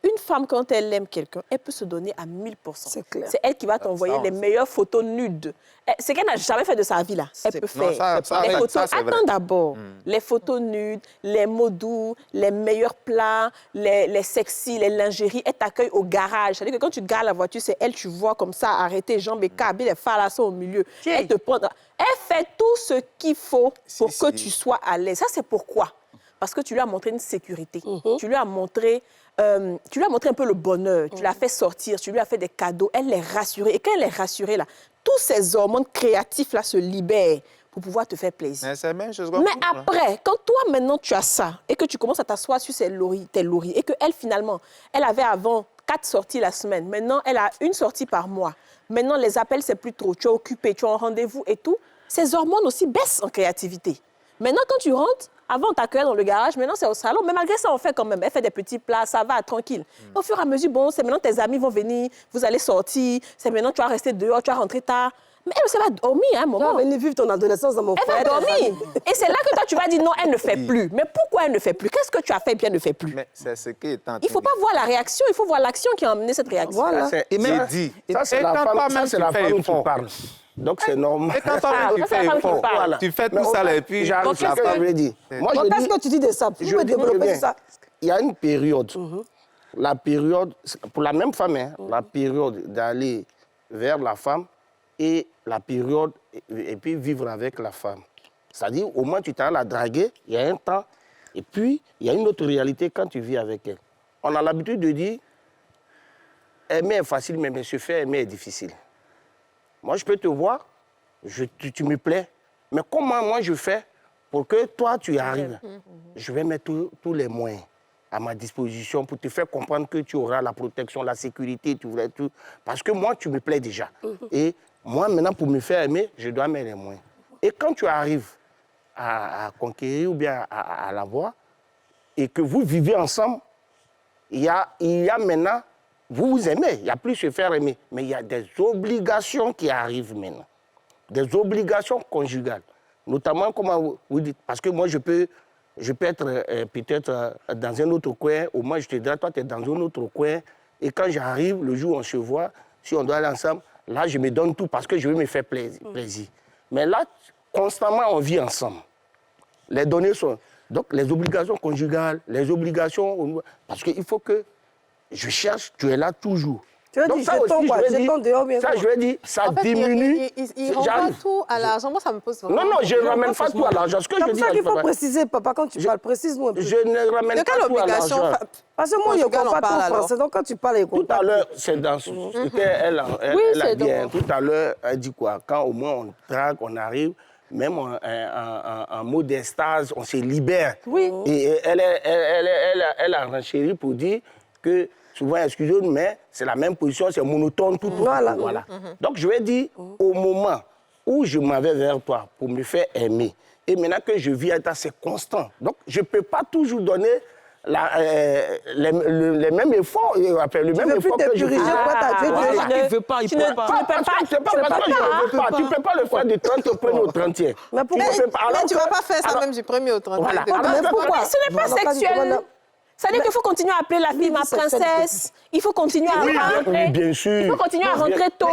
[SPEAKER 1] une femme, quand elle aime quelqu'un, elle peut se donner à 1000%.
[SPEAKER 3] C'est clair.
[SPEAKER 1] C'est elle qui va t'envoyer les meilleures photos nudes. Ce qu'elle n'a jamais fait de sa vie, là, elle peut
[SPEAKER 8] Non,
[SPEAKER 1] faire.
[SPEAKER 8] ça,
[SPEAKER 1] Les photos,
[SPEAKER 8] ça, c'est vrai.
[SPEAKER 1] attends d'abord. Les photos nudes, les mots doux, les meilleurs plats, les sexy, les lingeries, elle t'accueille au garage. C'est-à-dire que quand tu gares la voiture, c'est elle, tu vois comme ça, arrêter, jambes et câbles, les phares là sont au milieu. Elle te prend. Elle fait tout ce qu'il faut pour que tu sois à l'aise. Ça, c'est pourquoi? Parce que tu lui as montré une sécurité. Tu lui as montré un peu le bonheur. Tu l'as fait sortir, tu lui as fait des cadeaux. Elle est rassurée. Et quand elle est rassurée, là, tous ces hormones créatifs là se libèrent pour pouvoir te faire plaisir.
[SPEAKER 8] Mais c'est la même chose.
[SPEAKER 1] Mais après, quand toi, maintenant, tu as ça et que tu commences à t'asseoir sur tes lauriers et qu'elle, finalement, elle avait avant 4 sorties la semaine. Maintenant, elle a 1 sortie par mois. Maintenant, les appels, c'est plus trop. Tu es occupé, tu as un rendez-vous et tout. Ces hormones aussi baissent en créativité. Maintenant, quand tu rentres, avant, on t'accueillait dans le garage, maintenant, c'est au salon. Mais malgré ça, on fait quand même. Elle fait des petits plats, ça va, tranquille. Au fur et à mesure, bon, c'est maintenant tes amis vont venir, vous allez sortir, c'est maintenant tu vas rester dehors, tu vas rentrer tard. Mais elle, ça va dormir à un
[SPEAKER 3] Tu vas
[SPEAKER 1] moment.
[SPEAKER 3] venir vivre ton adolescence dans mon
[SPEAKER 1] Elle va
[SPEAKER 3] foyer.
[SPEAKER 1] dormir. Et c'est là que toi, tu vas dire non, elle ne fait plus. Mais pourquoi elle ne fait plus? Qu'est-ce que tu as fait bien elle ne fait plus?
[SPEAKER 8] Mais c'est ce qui est en
[SPEAKER 1] Il ne faut pas voir la réaction, il faut voir l'action qui a amené cette réaction.
[SPEAKER 3] Voilà.
[SPEAKER 7] Et même,
[SPEAKER 8] J'ai dit.
[SPEAKER 6] Ça, c'est
[SPEAKER 8] Et
[SPEAKER 6] la
[SPEAKER 8] quand
[SPEAKER 6] femme,
[SPEAKER 8] toi-même,
[SPEAKER 6] ça, c'est
[SPEAKER 8] tu
[SPEAKER 6] la
[SPEAKER 8] fais
[SPEAKER 6] femme qui
[SPEAKER 8] effort.
[SPEAKER 6] parle. Donc, c'est normal.
[SPEAKER 8] Et quand toi-même, tu
[SPEAKER 1] ça, c'est
[SPEAKER 8] fais
[SPEAKER 1] la femme qui
[SPEAKER 8] effort,
[SPEAKER 1] parle.
[SPEAKER 8] tu fais tout ça, et puis...
[SPEAKER 6] J'arrive
[SPEAKER 1] Donc,
[SPEAKER 6] ce que je veux dire. Moi,
[SPEAKER 3] Donc,
[SPEAKER 6] je
[SPEAKER 3] qu'est-ce
[SPEAKER 6] dis,
[SPEAKER 3] que tu dis de ça? Vous
[SPEAKER 6] je
[SPEAKER 3] pouvez
[SPEAKER 6] dis
[SPEAKER 3] développer
[SPEAKER 6] bien,
[SPEAKER 3] ça.
[SPEAKER 6] il y a une période, la période, pour la même femme, hein, la période d'aller vers la femme et la période, et puis vivre avec la femme. C'est-à-dire, au moins, tu t'as la draguer, il y a un temps, et puis, il y a une autre réalité quand tu vis avec elle. On a l'habitude de dire, aimer est facile, mais se faire aimer est difficile. Moi, je peux te voir, tu me plais, mais comment moi je fais pour que toi, tu y arrives? Je vais mettre tous les moyens à ma disposition pour te faire comprendre que tu auras la protection, la sécurité, tu voudrais tout. Parce que moi, tu me plais déjà. Et moi, maintenant, pour me faire aimer, je dois mettre les moyens. Et quand tu arrives à conquérir ou bien à l'avoir, et que vous vivez ensemble, il y a maintenant, vous vous aimez, il n'y a plus se faire aimer, mais il y a des obligations qui arrivent maintenant. Des obligations conjugales. Notamment, comme vous dites, parce que moi, je peux être peut-être dans un autre coin, au moins je te dirais, toi, tu es dans un autre coin, et quand j'arrive, le jour où on se voit, si on doit aller ensemble, là, je me donne tout parce que je veux me faire plaisir. Mais là, constamment, on vit ensemble. Les données sont... Donc, les obligations conjugales, les obligations... Parce qu'il faut que je cherche, tu es là toujours.
[SPEAKER 3] Tu veux
[SPEAKER 6] Donc
[SPEAKER 3] dire
[SPEAKER 6] ça
[SPEAKER 3] jetons
[SPEAKER 6] aussi,
[SPEAKER 3] quoi?
[SPEAKER 6] je vais
[SPEAKER 3] Jetons
[SPEAKER 6] dire,
[SPEAKER 3] dehors, bien
[SPEAKER 6] ça,
[SPEAKER 3] sûr.
[SPEAKER 6] je vais dire, ça
[SPEAKER 4] En fait,
[SPEAKER 6] diminue.
[SPEAKER 4] il renvoie
[SPEAKER 6] J'arrive.
[SPEAKER 4] tout à l'argent. Moi, ça me pose vraiment...
[SPEAKER 6] Non, non, je ne ramène pas tout à l'argent. Ce que
[SPEAKER 3] C'est
[SPEAKER 6] je
[SPEAKER 3] pour
[SPEAKER 6] dis,
[SPEAKER 3] ça qu'il faut
[SPEAKER 6] papa,
[SPEAKER 3] préciser, papa, quand tu parles, précise-nous un peu.
[SPEAKER 6] je ne ramène
[SPEAKER 4] De
[SPEAKER 6] pas
[SPEAKER 4] quelle
[SPEAKER 6] tout à
[SPEAKER 4] obligation
[SPEAKER 6] l'argent.
[SPEAKER 3] Parce que moi, je ne
[SPEAKER 4] Conjugale,
[SPEAKER 3] comprends
[SPEAKER 4] on
[SPEAKER 3] pas
[SPEAKER 4] parle
[SPEAKER 3] tout
[SPEAKER 4] alors.
[SPEAKER 3] français. Donc, quand tu parles, je
[SPEAKER 6] Tout
[SPEAKER 3] comprends.
[SPEAKER 6] à l'heure, c'est dans ce qu'elle a
[SPEAKER 1] c'est
[SPEAKER 6] dit.
[SPEAKER 1] dans-
[SPEAKER 6] Tout à l'heure, elle dit quoi? Quand au moins on traque, on arrive, même en mode d'extase, on se libère.
[SPEAKER 1] Oui.
[SPEAKER 6] Et elle a renchéri pour dire que souvent, excusez-nous, mais c'est la même position, c'est monotone, tout.
[SPEAKER 3] Voilà.
[SPEAKER 6] Voilà. Donc, je vais dire, au moment où je m'en vais vers toi pour me faire aimer, et maintenant que je vis avec toi, c'est constant. Donc, je ne peux pas toujours donner les mêmes efforts, le même
[SPEAKER 3] veux plus
[SPEAKER 6] effort que je
[SPEAKER 3] t'épuriger,
[SPEAKER 6] fais.
[SPEAKER 3] quoi, t'as tué,
[SPEAKER 6] Voilà.
[SPEAKER 3] tu
[SPEAKER 7] Il ne veut pas, il
[SPEAKER 1] tu
[SPEAKER 7] ne
[SPEAKER 1] ne-
[SPEAKER 7] peut pas.
[SPEAKER 1] tu ne peux pas.
[SPEAKER 6] C'est pas parce que je ne veux pas. Tu ne peux pas le faire du 30 au 1er au 30e.
[SPEAKER 3] Mais pourquoi?
[SPEAKER 6] Tu ne peux pas. Alors
[SPEAKER 4] Mais tu ne vas
[SPEAKER 6] que-
[SPEAKER 4] pas faire ça
[SPEAKER 6] alors-
[SPEAKER 4] même du 1er au 30e.
[SPEAKER 6] Voilà.
[SPEAKER 3] Mais
[SPEAKER 6] Alors,
[SPEAKER 3] pourquoi?
[SPEAKER 1] Ce n'est pas
[SPEAKER 3] Non, pas du tout,
[SPEAKER 1] sexuel.
[SPEAKER 3] madame.
[SPEAKER 1] Ça veut dire qu'il faut continuer à appeler la fille ma princesse. Il faut continuer à
[SPEAKER 6] Oui,
[SPEAKER 1] rentrer.
[SPEAKER 6] bien sûr.
[SPEAKER 1] Il faut continuer à rentrer tôt.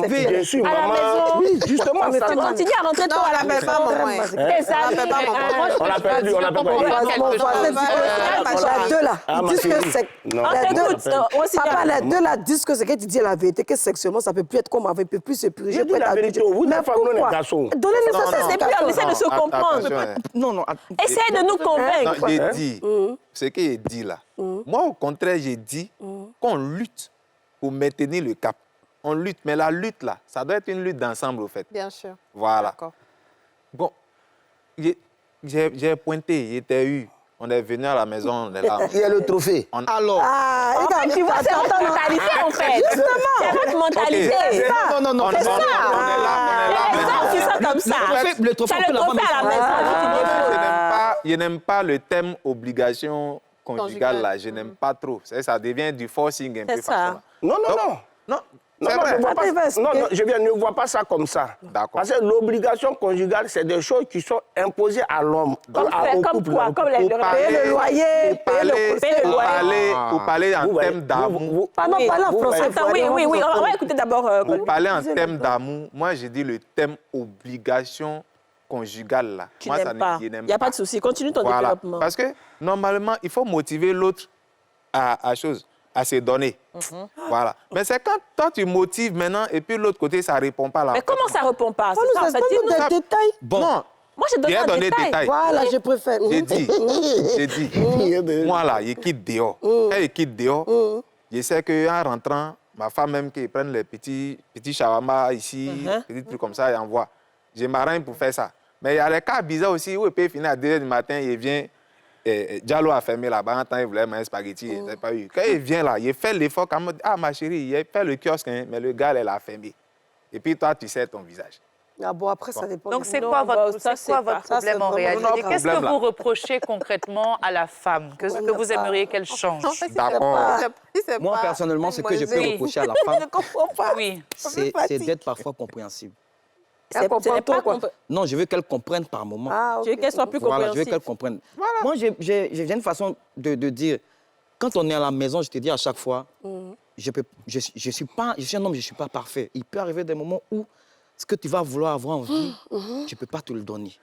[SPEAKER 6] Bien sûr,
[SPEAKER 1] À la
[SPEAKER 6] maman.
[SPEAKER 1] maison.
[SPEAKER 6] Oui, justement,
[SPEAKER 3] mais
[SPEAKER 6] ça
[SPEAKER 3] c'est
[SPEAKER 1] Tu
[SPEAKER 6] va.
[SPEAKER 1] continues à rentrer tôt
[SPEAKER 4] Non,
[SPEAKER 1] à
[SPEAKER 4] on
[SPEAKER 1] la
[SPEAKER 4] l'appelle
[SPEAKER 1] maison.
[SPEAKER 4] pas maman.
[SPEAKER 1] Tes amis.
[SPEAKER 4] l'appelle pas maman.
[SPEAKER 6] On l'appelle plus, on l'appelle pas.
[SPEAKER 3] Franchement,
[SPEAKER 5] quelque
[SPEAKER 3] les deux là,
[SPEAKER 6] Ah,
[SPEAKER 3] ils
[SPEAKER 6] ma
[SPEAKER 3] disent que
[SPEAKER 6] chérie.
[SPEAKER 3] c'est...
[SPEAKER 6] Non,
[SPEAKER 3] Les
[SPEAKER 6] on
[SPEAKER 3] deux,
[SPEAKER 6] l'appelle.
[SPEAKER 3] papa, les deux là disent que c'est que tu dis la vérité, que sexuellement, ça ne peut plus être comme avant, il ne peut plus se puriger.
[SPEAKER 6] Je dis la vérité, vous, les femmes, nous, les garçons.
[SPEAKER 3] Donnez les
[SPEAKER 4] Non,
[SPEAKER 3] fesses,
[SPEAKER 4] non.
[SPEAKER 3] c'est
[SPEAKER 1] C'est plus, on essaie de se comprendre.
[SPEAKER 8] Attention, hein.
[SPEAKER 7] Non, non.
[SPEAKER 1] Essaye de nous
[SPEAKER 8] Non,
[SPEAKER 1] convaincre.
[SPEAKER 8] j'ai dit, ce qu'il dit là. Moi, au contraire, j'ai dit qu'on lutte pour maintenir le cap. On lutte, mais la lutte là, ça doit être une lutte d'ensemble, au fait.
[SPEAKER 4] Bien sûr.
[SPEAKER 8] Voilà.
[SPEAKER 4] D'accord.
[SPEAKER 8] Bon, j'ai pointé, il était eu. On est venu à la maison, on est là.
[SPEAKER 6] Il y a le trophée.
[SPEAKER 7] Alors,
[SPEAKER 3] Ah,
[SPEAKER 1] En fait, tu vois, c'est votre mentalité, en fait. C'est votre mentalité.
[SPEAKER 8] Ok.
[SPEAKER 7] non, non, non.
[SPEAKER 8] On est là,
[SPEAKER 1] Les
[SPEAKER 8] maintenant.
[SPEAKER 1] hommes qui sont comme ça.
[SPEAKER 7] Le trophée,
[SPEAKER 1] Tu as
[SPEAKER 7] on peut
[SPEAKER 1] le
[SPEAKER 7] l'avoir,
[SPEAKER 1] trophée à la
[SPEAKER 7] mais
[SPEAKER 1] maison.
[SPEAKER 8] Je n'aime pas le thème obligation conjugale
[SPEAKER 4] Conjugale.
[SPEAKER 8] là. Je n'aime pas trop. Ça devient du forcing un peu.
[SPEAKER 1] C'est ça.
[SPEAKER 8] façon, là.
[SPEAKER 6] Non, non,
[SPEAKER 8] Donc,
[SPEAKER 6] non.
[SPEAKER 8] Non,
[SPEAKER 6] Non,
[SPEAKER 8] c'est
[SPEAKER 6] non,
[SPEAKER 8] vrai.
[SPEAKER 6] je vois
[SPEAKER 3] Attends, il va
[SPEAKER 6] pas,
[SPEAKER 3] expliquer.
[SPEAKER 6] non, je ne vois pas ça comme ça.
[SPEAKER 8] D'accord.
[SPEAKER 6] Parce que l'obligation conjugale, c'est des choses qui sont imposées à l'homme. Au
[SPEAKER 1] Comme
[SPEAKER 6] couple.
[SPEAKER 1] quoi? Comme les
[SPEAKER 8] Pour parler-
[SPEAKER 3] Payer le loyer,
[SPEAKER 8] pour parler-
[SPEAKER 1] payer le
[SPEAKER 8] pour
[SPEAKER 1] loyer.
[SPEAKER 8] parler- Pour parler en
[SPEAKER 6] Vous voyez,
[SPEAKER 8] thème d'amour.
[SPEAKER 3] Pardon,
[SPEAKER 1] Oui.
[SPEAKER 3] parle en
[SPEAKER 6] Vous
[SPEAKER 3] français.
[SPEAKER 6] voyez.
[SPEAKER 1] Attends, oui, oui, oui. On va écouter d'abord.
[SPEAKER 8] Pour parler en thème d'amour, moi, j'ai dit le thème obligation conjugale là.
[SPEAKER 1] Tu
[SPEAKER 8] Moi,
[SPEAKER 1] n'aimes pas.
[SPEAKER 8] je n'aime
[SPEAKER 1] Il n'y a pas de souci. Continue ton
[SPEAKER 8] Voilà.
[SPEAKER 1] développement.
[SPEAKER 8] Parce que normalement, il faut motiver l'autre à se donner. Voilà. Mais c'est quand toi, tu motives maintenant et puis l'autre côté, ça ne répond pas là.
[SPEAKER 1] Mais comment ça répond pas?
[SPEAKER 3] Faut nous
[SPEAKER 1] C'est ça, en fait,
[SPEAKER 3] expliquer
[SPEAKER 1] dis-nous.
[SPEAKER 3] des détails.
[SPEAKER 8] Bon. Non,
[SPEAKER 1] Moi, j'ai donné
[SPEAKER 8] j'ai
[SPEAKER 1] un
[SPEAKER 8] donné des
[SPEAKER 1] détail.
[SPEAKER 8] détails.
[SPEAKER 3] Voilà, je préfère.
[SPEAKER 8] J'ai dit, moi là, il quitte dehors. Quand il quitte dehors, je sais qu'en rentrant, ma femme même qui prenne les petits shawarma ici, petits trucs comme ça, et envoie. Je m'arrange pour faire ça. Mais il y a des cas bizarres aussi où il peut finir à 2h du matin, il vient, Diallo a fermé là-bas, en temps il voulait manger spaghetti, il n'a pas eu. Quand il vient là, il fait l'effort, quand même, ah ma chérie, il fait le kiosque, hein, mais le gars, il a fermé. Et puis toi, tu sais ton visage.
[SPEAKER 3] Ah bon, après, ça dépend.
[SPEAKER 5] Donc, c'est
[SPEAKER 1] Non,
[SPEAKER 5] quoi
[SPEAKER 1] bah,
[SPEAKER 5] votre,
[SPEAKER 1] ça,
[SPEAKER 5] c'est quoi
[SPEAKER 1] c'est pas-
[SPEAKER 5] votre
[SPEAKER 3] ça, c'est
[SPEAKER 5] problème en
[SPEAKER 3] vraiment
[SPEAKER 5] réalité?
[SPEAKER 8] notre
[SPEAKER 5] Qu'est-ce que
[SPEAKER 8] problème, là.
[SPEAKER 5] vous reprochez concrètement à la femme? Que vous aimeriez qu'elle change?
[SPEAKER 4] En fait, si
[SPEAKER 8] D'accord.
[SPEAKER 4] c'est
[SPEAKER 7] moi,
[SPEAKER 4] pas-
[SPEAKER 7] personnellement, ce que je peux
[SPEAKER 4] Oui.
[SPEAKER 7] reprocher à la
[SPEAKER 3] Je ne
[SPEAKER 7] femme,
[SPEAKER 3] comprends pas.
[SPEAKER 5] Oui.
[SPEAKER 7] c'est d'être parfois compréhensive.
[SPEAKER 3] Elle comprend
[SPEAKER 1] n'est
[SPEAKER 3] tout,
[SPEAKER 1] pas
[SPEAKER 3] quoi.
[SPEAKER 1] compre-
[SPEAKER 7] Non, je veux qu'elle comprenne par moment.
[SPEAKER 3] Ah, ok.
[SPEAKER 1] Tu veux qu'elle soit plus
[SPEAKER 7] Voilà, je veux
[SPEAKER 1] compréhensive.
[SPEAKER 7] qu'elle comprenne. Moi, j'ai une façon de dire, quand on est à la maison, je te dis à chaque fois, je suis un homme, je ne suis pas parfait. Il peut arriver des moments où ce que tu vas vouloir avoir envie, je ne peux pas te le donner.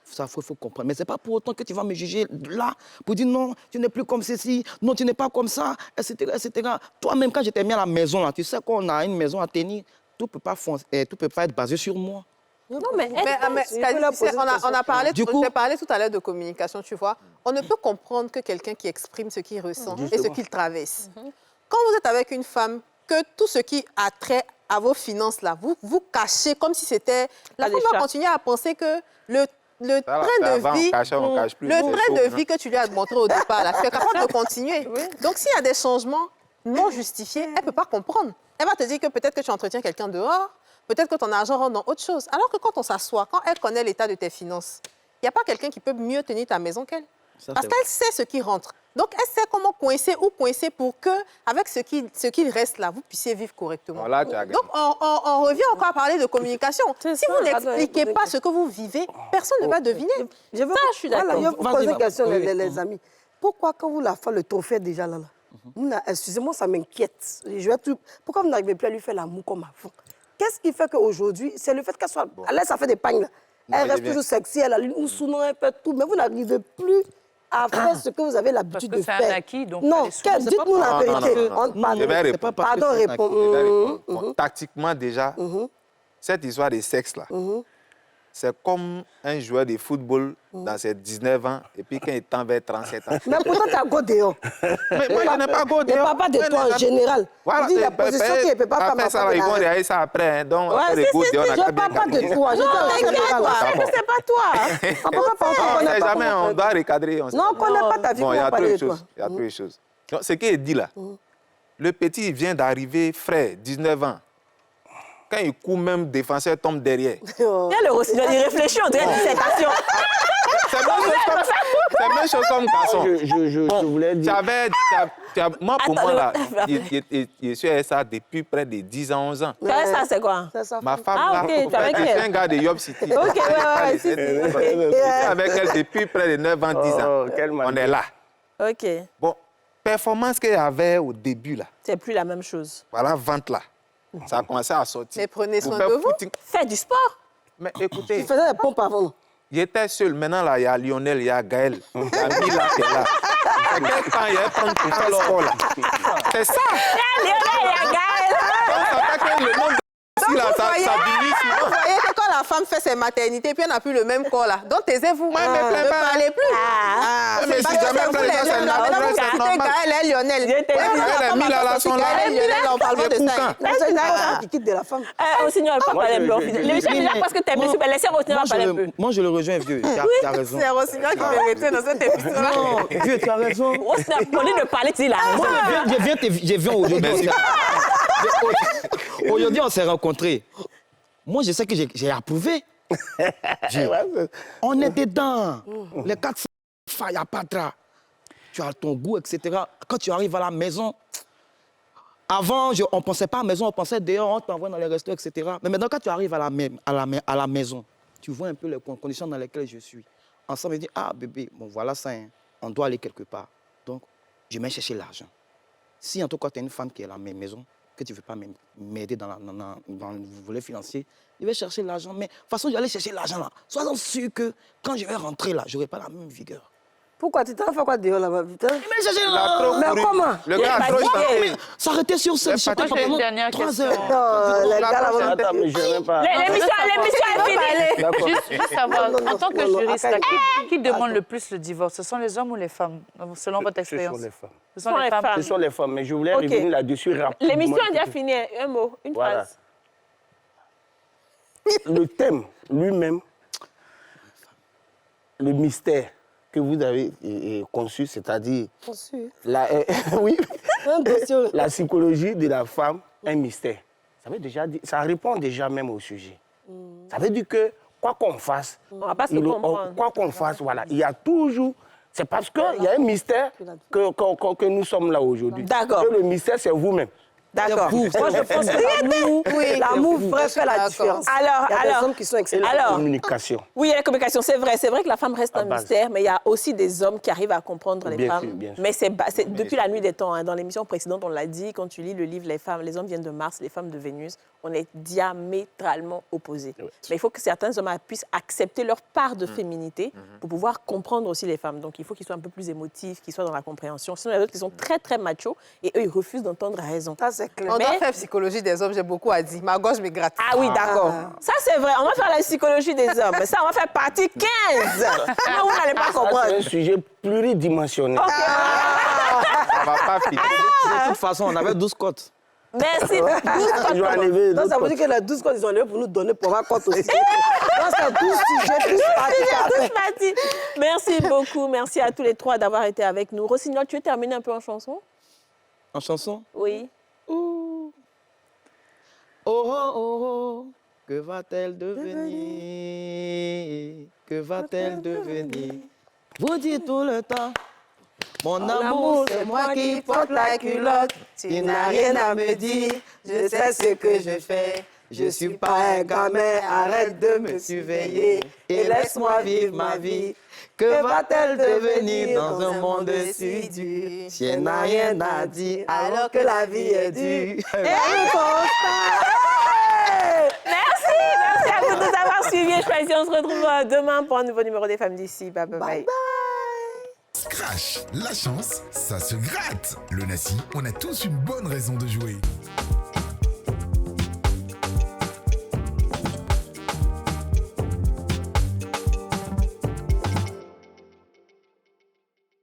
[SPEAKER 7] Ça, il faut comprendre. Mais ce n'est pas pour autant que tu vas me juger là, pour dire non, tu n'es plus comme ceci, non, tu n'es pas comme ça, etc. etc. Toi-même, quand je t'ai mis à la maison, là, tu sais qu'on a une maison à tenir, tout ne peut pas être basé sur moi.
[SPEAKER 1] Non, mais
[SPEAKER 4] Mais,
[SPEAKER 3] Je peux la
[SPEAKER 4] tu sais,
[SPEAKER 3] poser une
[SPEAKER 4] on a parlé,
[SPEAKER 7] Du coup-
[SPEAKER 4] j'ai parlé tout à l'heure de communication, tu vois. On ne peut comprendre que quelqu'un qui exprime ce qu'il ressent et ce qu'il traverse. Quand vous êtes avec une femme, que tout ce qui a trait à vos finances, là, vous cachez comme si c'était... La
[SPEAKER 1] Pas
[SPEAKER 4] femme
[SPEAKER 1] des
[SPEAKER 4] va
[SPEAKER 1] chats.
[SPEAKER 4] continuer à penser que le
[SPEAKER 8] Ça, là,
[SPEAKER 4] train
[SPEAKER 8] c'est
[SPEAKER 4] de
[SPEAKER 8] avant,
[SPEAKER 4] vie...
[SPEAKER 8] on cachait, on cache plus.
[SPEAKER 4] Le
[SPEAKER 8] c'est
[SPEAKER 4] train
[SPEAKER 8] chaud,
[SPEAKER 4] de
[SPEAKER 8] hein.
[SPEAKER 4] vie que tu lui as montré au départ, là, tu es capable de continuer. Donc, s'il y a des changements non justifiés, elle ne peut pas comprendre. Elle va te dire que peut-être que tu entretiens quelqu'un dehors, peut-être que ton argent rentre dans autre chose. Alors que quand on s'assoit, quand elle connaît l'état de tes finances, il n'y a pas quelqu'un qui peut mieux tenir ta maison qu'elle.
[SPEAKER 7] Ça,
[SPEAKER 4] Parce
[SPEAKER 7] c'est
[SPEAKER 4] qu'elle sait ce qui rentre. Donc, elle sait comment coincer ou coincer pour que, avec ce qu'il reste là, vous puissiez vivre correctement.
[SPEAKER 8] Voilà, tu as gagné.
[SPEAKER 4] Donc, on revient encore à parler de communication.
[SPEAKER 3] C'est
[SPEAKER 4] Si
[SPEAKER 3] ça,
[SPEAKER 4] vous
[SPEAKER 3] attends,
[SPEAKER 4] n'expliquez pas ce que vous vivez, personne ne va deviner.
[SPEAKER 3] Je veux,
[SPEAKER 1] Ça, je suis d'accord.
[SPEAKER 3] Voilà, je vais vous
[SPEAKER 7] Vas-y,
[SPEAKER 3] poser une
[SPEAKER 7] va.
[SPEAKER 3] question,
[SPEAKER 7] Oui, oui.
[SPEAKER 3] les amis. Pourquoi, quand vous la faites le trophée déjà là, excusez-moi, ça m'inquiète. Pourquoi vous n'arrivez plus à lui faire l'amour comme avant? Qu'est-ce qui fait qu'aujourd'hui, c'est le fait qu'elle soit... Elle laisse, ça fait des pagnes là.
[SPEAKER 8] Moi,
[SPEAKER 3] Elle
[SPEAKER 8] je
[SPEAKER 3] reste
[SPEAKER 8] viens.
[SPEAKER 3] toujours sexy, elle a une souvent, elle fait tout, mais vous n'arrivez plus à faire ce que vous avez l'habitude de
[SPEAKER 5] Parce que
[SPEAKER 3] faire.
[SPEAKER 5] c'est un acquis, donc
[SPEAKER 3] non,
[SPEAKER 5] fallait suivre.
[SPEAKER 3] dites-nous la vérité.
[SPEAKER 8] Je vais répondre.
[SPEAKER 3] Pardon,
[SPEAKER 8] Je vais
[SPEAKER 3] réponds.
[SPEAKER 8] répondre. Tactiquement, déjà, cette histoire de sexe-là, c'est comme un joueur de football dans ses 19 ans et puis quand il tend vers 37 ans.
[SPEAKER 3] Mais pourtant, tu as go dehors.
[SPEAKER 8] Mais moi, je n'ai pas go
[SPEAKER 3] Ne
[SPEAKER 8] dehors.
[SPEAKER 3] parle pas de toi en général.
[SPEAKER 8] Voilà,
[SPEAKER 3] Tu dis la position qui ne peut pas faire ma
[SPEAKER 8] ça,
[SPEAKER 3] femme.
[SPEAKER 8] ils vont réagir ça après. Hein. Donc, après le go dehors, on a
[SPEAKER 3] Je
[SPEAKER 8] qu'à
[SPEAKER 3] ne
[SPEAKER 8] bien
[SPEAKER 3] parle pas de
[SPEAKER 8] calculer.
[SPEAKER 3] toi. Je parle en général.
[SPEAKER 1] C'est pas toi.
[SPEAKER 3] On ne peut pas parler.
[SPEAKER 8] On sait jamais, on doit recadrer.
[SPEAKER 3] Non, on ne connaît pas ta vie.
[SPEAKER 8] Bon, il y
[SPEAKER 3] On
[SPEAKER 8] a
[SPEAKER 3] va
[SPEAKER 8] trop
[SPEAKER 3] parler
[SPEAKER 8] de
[SPEAKER 3] de toi.
[SPEAKER 8] choses. Il y a trop de choses. Donc, ce qu'il dit là, le petit il vient d'arriver frais, 19 ans. Quand il court, même défenseur tombe derrière.
[SPEAKER 1] Viens le Rossignol, il réfléchit, on dirait une dissertation.
[SPEAKER 8] C'est la même chose comme garçon.
[SPEAKER 6] Je voulais dire...
[SPEAKER 8] Moi, pour
[SPEAKER 1] Attends,
[SPEAKER 8] moi, là, je suis ça depuis près de 10 ans, 11 ans.
[SPEAKER 1] Ça, c'est quoi?
[SPEAKER 3] C'est ça.
[SPEAKER 8] Ma femme,
[SPEAKER 1] Ah,
[SPEAKER 8] là,
[SPEAKER 1] ok,
[SPEAKER 8] en
[SPEAKER 1] tu es avec
[SPEAKER 8] fait, je suis
[SPEAKER 1] elle.
[SPEAKER 8] un gars de Yob City.
[SPEAKER 1] Ok, ouais, si, si.
[SPEAKER 8] Je suis avec elle depuis près de 9 ans, 10 ans.
[SPEAKER 6] Oh, quelle
[SPEAKER 8] On
[SPEAKER 6] maladie.
[SPEAKER 8] est là.
[SPEAKER 1] Ok,
[SPEAKER 8] Bon, performance qu'il y avait au début, là,
[SPEAKER 1] c'est plus la même chose.
[SPEAKER 8] voilà, vente là, ça a commencé à sortir.
[SPEAKER 4] Mais prenez
[SPEAKER 8] Pour
[SPEAKER 4] soin
[SPEAKER 8] faire
[SPEAKER 4] de vous.
[SPEAKER 8] footing.
[SPEAKER 1] Fais du sport.
[SPEAKER 8] Mais écoutez,
[SPEAKER 3] Tu faisais des pompes avant.
[SPEAKER 8] j'étais seul. Maintenant, là, il y a Lionel, il y a Gaël, il y a Mila qui est là. C'est quel temps il y a prendre pour faire le sport, là. C'est ça.
[SPEAKER 1] Lionel et Gaël.
[SPEAKER 8] Donc, ça fait que le nombre de ici, là, ça diminue
[SPEAKER 4] Vous
[SPEAKER 8] souvent.
[SPEAKER 4] voyez que quand la femme fait ses maternités, puis elle n'a plus le même corps là. Donc taisez-vous.
[SPEAKER 8] Ouais, mais
[SPEAKER 4] Ne
[SPEAKER 8] plains pas.
[SPEAKER 4] parlez plus.
[SPEAKER 8] Mais si
[SPEAKER 4] Parce que
[SPEAKER 8] jamais
[SPEAKER 4] c'est vous
[SPEAKER 8] plains
[SPEAKER 4] les
[SPEAKER 8] pas, c'est
[SPEAKER 4] jeunes là. Maintenant, vous
[SPEAKER 8] normal.
[SPEAKER 4] citez Gaël et Lionel.
[SPEAKER 1] Je t'ai dit.
[SPEAKER 8] Gaël et Mila, là, sont là.
[SPEAKER 4] Gaël et Lionel, on parle pas de ça.
[SPEAKER 3] C'est une femme qui quitte de la femme.
[SPEAKER 1] Rossignol, pas
[SPEAKER 6] Moi,
[SPEAKER 1] parler
[SPEAKER 6] je-
[SPEAKER 1] plus.
[SPEAKER 6] je-
[SPEAKER 1] L'émission est là parce que t'es monsieur, mais laissez Rossignol parler un peu.
[SPEAKER 7] Moi, je le rejoins, vieux. Tu as raison.
[SPEAKER 4] C'est Rossignol qui méritait dans cette émission-là.
[SPEAKER 7] Non, vieux, tu as raison.
[SPEAKER 1] Rossignol, au lieu de parler, tu dis la
[SPEAKER 7] Moi,
[SPEAKER 1] raison.
[SPEAKER 7] je viens aujourd'hui. Aujourd'hui, on s'est rencontrés. Moi, je sais que j'ai approuvé. On est dedans. Les 4 failles à patra. Tu as ton goût, etc. Quand tu arrives à la maison, avant, on ne pensait pas à la maison, on pensait dehors, on t'envoie dans les restos, etc. Mais maintenant, quand tu arrives à la maison, tu vois un peu les conditions dans lesquelles je suis. Ensemble, on dit, ah bébé, bon voilà ça, hein. On doit aller quelque part. Donc, je vais chercher l'argent. Si en tout cas, tu es une femme qui est à la maison, que tu ne veux pas m'aider dans le volet financier, je vais chercher l'argent. Mais de toute façon, je vais aller chercher l'argent là. Sois sûr que quand je vais rentrer là, je n'aurai pas la même vigueur.
[SPEAKER 3] Pourquoi tu t'en fais quoi dehors là-bas, putain?
[SPEAKER 7] Mais chercher
[SPEAKER 8] Il a trop
[SPEAKER 3] Mais
[SPEAKER 8] couru.
[SPEAKER 3] comment?
[SPEAKER 8] Le gars a trop chanté.
[SPEAKER 7] s'arrêter sur scène, je sais pas
[SPEAKER 5] Moi, j'ai une
[SPEAKER 7] pendant
[SPEAKER 5] dernière
[SPEAKER 7] 3
[SPEAKER 5] question.
[SPEAKER 7] heures.
[SPEAKER 3] Non, les gars là-bas.
[SPEAKER 6] Attends, mais je n'aime pas...
[SPEAKER 1] L'émission est finie.
[SPEAKER 6] D'accord.
[SPEAKER 5] Juste savoir, en tant que
[SPEAKER 3] non,
[SPEAKER 5] juriste, là,
[SPEAKER 3] attends.
[SPEAKER 5] qui demande le plus le divorce? Ce sont les hommes ou les femmes, selon votre
[SPEAKER 6] Ce
[SPEAKER 5] expérience?
[SPEAKER 6] sont les femmes.
[SPEAKER 5] Ce sont les femmes.
[SPEAKER 6] Ce sont les femmes, mais je voulais
[SPEAKER 1] Ok.
[SPEAKER 6] revenir là-dessus rapidement.
[SPEAKER 1] L'émission est déjà finie. Un mot, une
[SPEAKER 6] Voilà.
[SPEAKER 1] phrase.
[SPEAKER 6] Le thème lui-même, le mystère que vous avez conçu, c'est-à-dire la, oui, la psychologie de la femme, un mystère. Ça veut déjà dire, ça répond déjà même au sujet. Ça veut dire que quoi qu'on fasse,
[SPEAKER 1] On va pas se comprendre.
[SPEAKER 6] quoi qu'on fasse, voilà, il y a toujours. C'est parce qu'il y a un mystère que nous sommes là aujourd'hui.
[SPEAKER 1] D'accord.
[SPEAKER 6] Que le mystère, c'est vous-même.
[SPEAKER 1] D'accord.
[SPEAKER 3] Moi, je pense que l'amour vrai fait la différence.
[SPEAKER 1] Alors,
[SPEAKER 3] Il y a des hommes qui sont
[SPEAKER 6] Et
[SPEAKER 3] excellents.
[SPEAKER 6] la
[SPEAKER 1] Alors.
[SPEAKER 6] communication.
[SPEAKER 1] Oui, il y a la communication, c'est vrai. C'est vrai que la femme reste
[SPEAKER 6] À
[SPEAKER 1] un
[SPEAKER 6] base.
[SPEAKER 1] mystère, mais il y a aussi des hommes qui arrivent à comprendre les
[SPEAKER 6] Bien
[SPEAKER 1] femmes.
[SPEAKER 6] sûr, bien sûr.
[SPEAKER 1] Mais c'est depuis la nuit des temps. Hein. Dans l'émission précédente, on l'a dit, quand tu lis le livre les hommes viennent de Mars, les femmes de Vénus, on est diamétralement opposés.
[SPEAKER 6] Ouais.
[SPEAKER 1] Mais il faut que certains hommes puissent accepter leur part de féminité pour pouvoir comprendre aussi les femmes. Donc il faut qu'ils soient un peu plus émotifs, qu'ils soient dans la compréhension. Sinon, il y a d'autres qui sont très, très machos et eux, ils refusent d'entendre raison.
[SPEAKER 3] Ça, c'est clair.
[SPEAKER 4] On doit
[SPEAKER 1] Mais-
[SPEAKER 4] faire psychologie des hommes, j'ai beaucoup à dire. Ma gorge me gratte.
[SPEAKER 1] Ah oui, d'accord. Ça, c'est vrai. On va faire la psychologie des hommes. Mais ça, on va faire partie 15. Non, vous n'allez pas
[SPEAKER 6] Ça,
[SPEAKER 1] comprendre.
[SPEAKER 6] c'est un sujet pluridimensionnel.
[SPEAKER 8] Ça va pas finir.
[SPEAKER 7] De toute façon, on avait 12 cotes.
[SPEAKER 1] Merci.
[SPEAKER 6] Je vais enlever
[SPEAKER 3] Donc, ça
[SPEAKER 6] l'autre
[SPEAKER 3] veut dire que les 12 codes, ils ont levé pour nous donner pour ma compte aussi. Donc, c'est 12 sujets, plus parties.
[SPEAKER 1] Parti. Merci beaucoup. Merci à tous les trois d'avoir été avec nous. Rossignol, tu veux terminer un peu en chanson?
[SPEAKER 7] En chanson.
[SPEAKER 1] Oui.
[SPEAKER 7] Oh, oh, oh, que va-t-elle devenir? Que va-t-elle devenir? Vous dites tout le temps, mon amour, c'est moi qui porte la culotte. Tu n'as rien à me dire, je sais ce que je fais. Je suis pas un gamin, arrête de me surveiller et laisse-moi vivre ma vie. Que va-t-elle devenir dans un monde si dur? Si elle n'a rien à dire, alors que la vie est dure.
[SPEAKER 1] Merci à vous de nous avoir suivis et choisis. On se retrouve demain pour un nouveau numéro des Femmes d'ici. Bye bye.
[SPEAKER 2] Scratch, la chance, ça se gratte. Le Nassi, on a tous une bonne raison de jouer.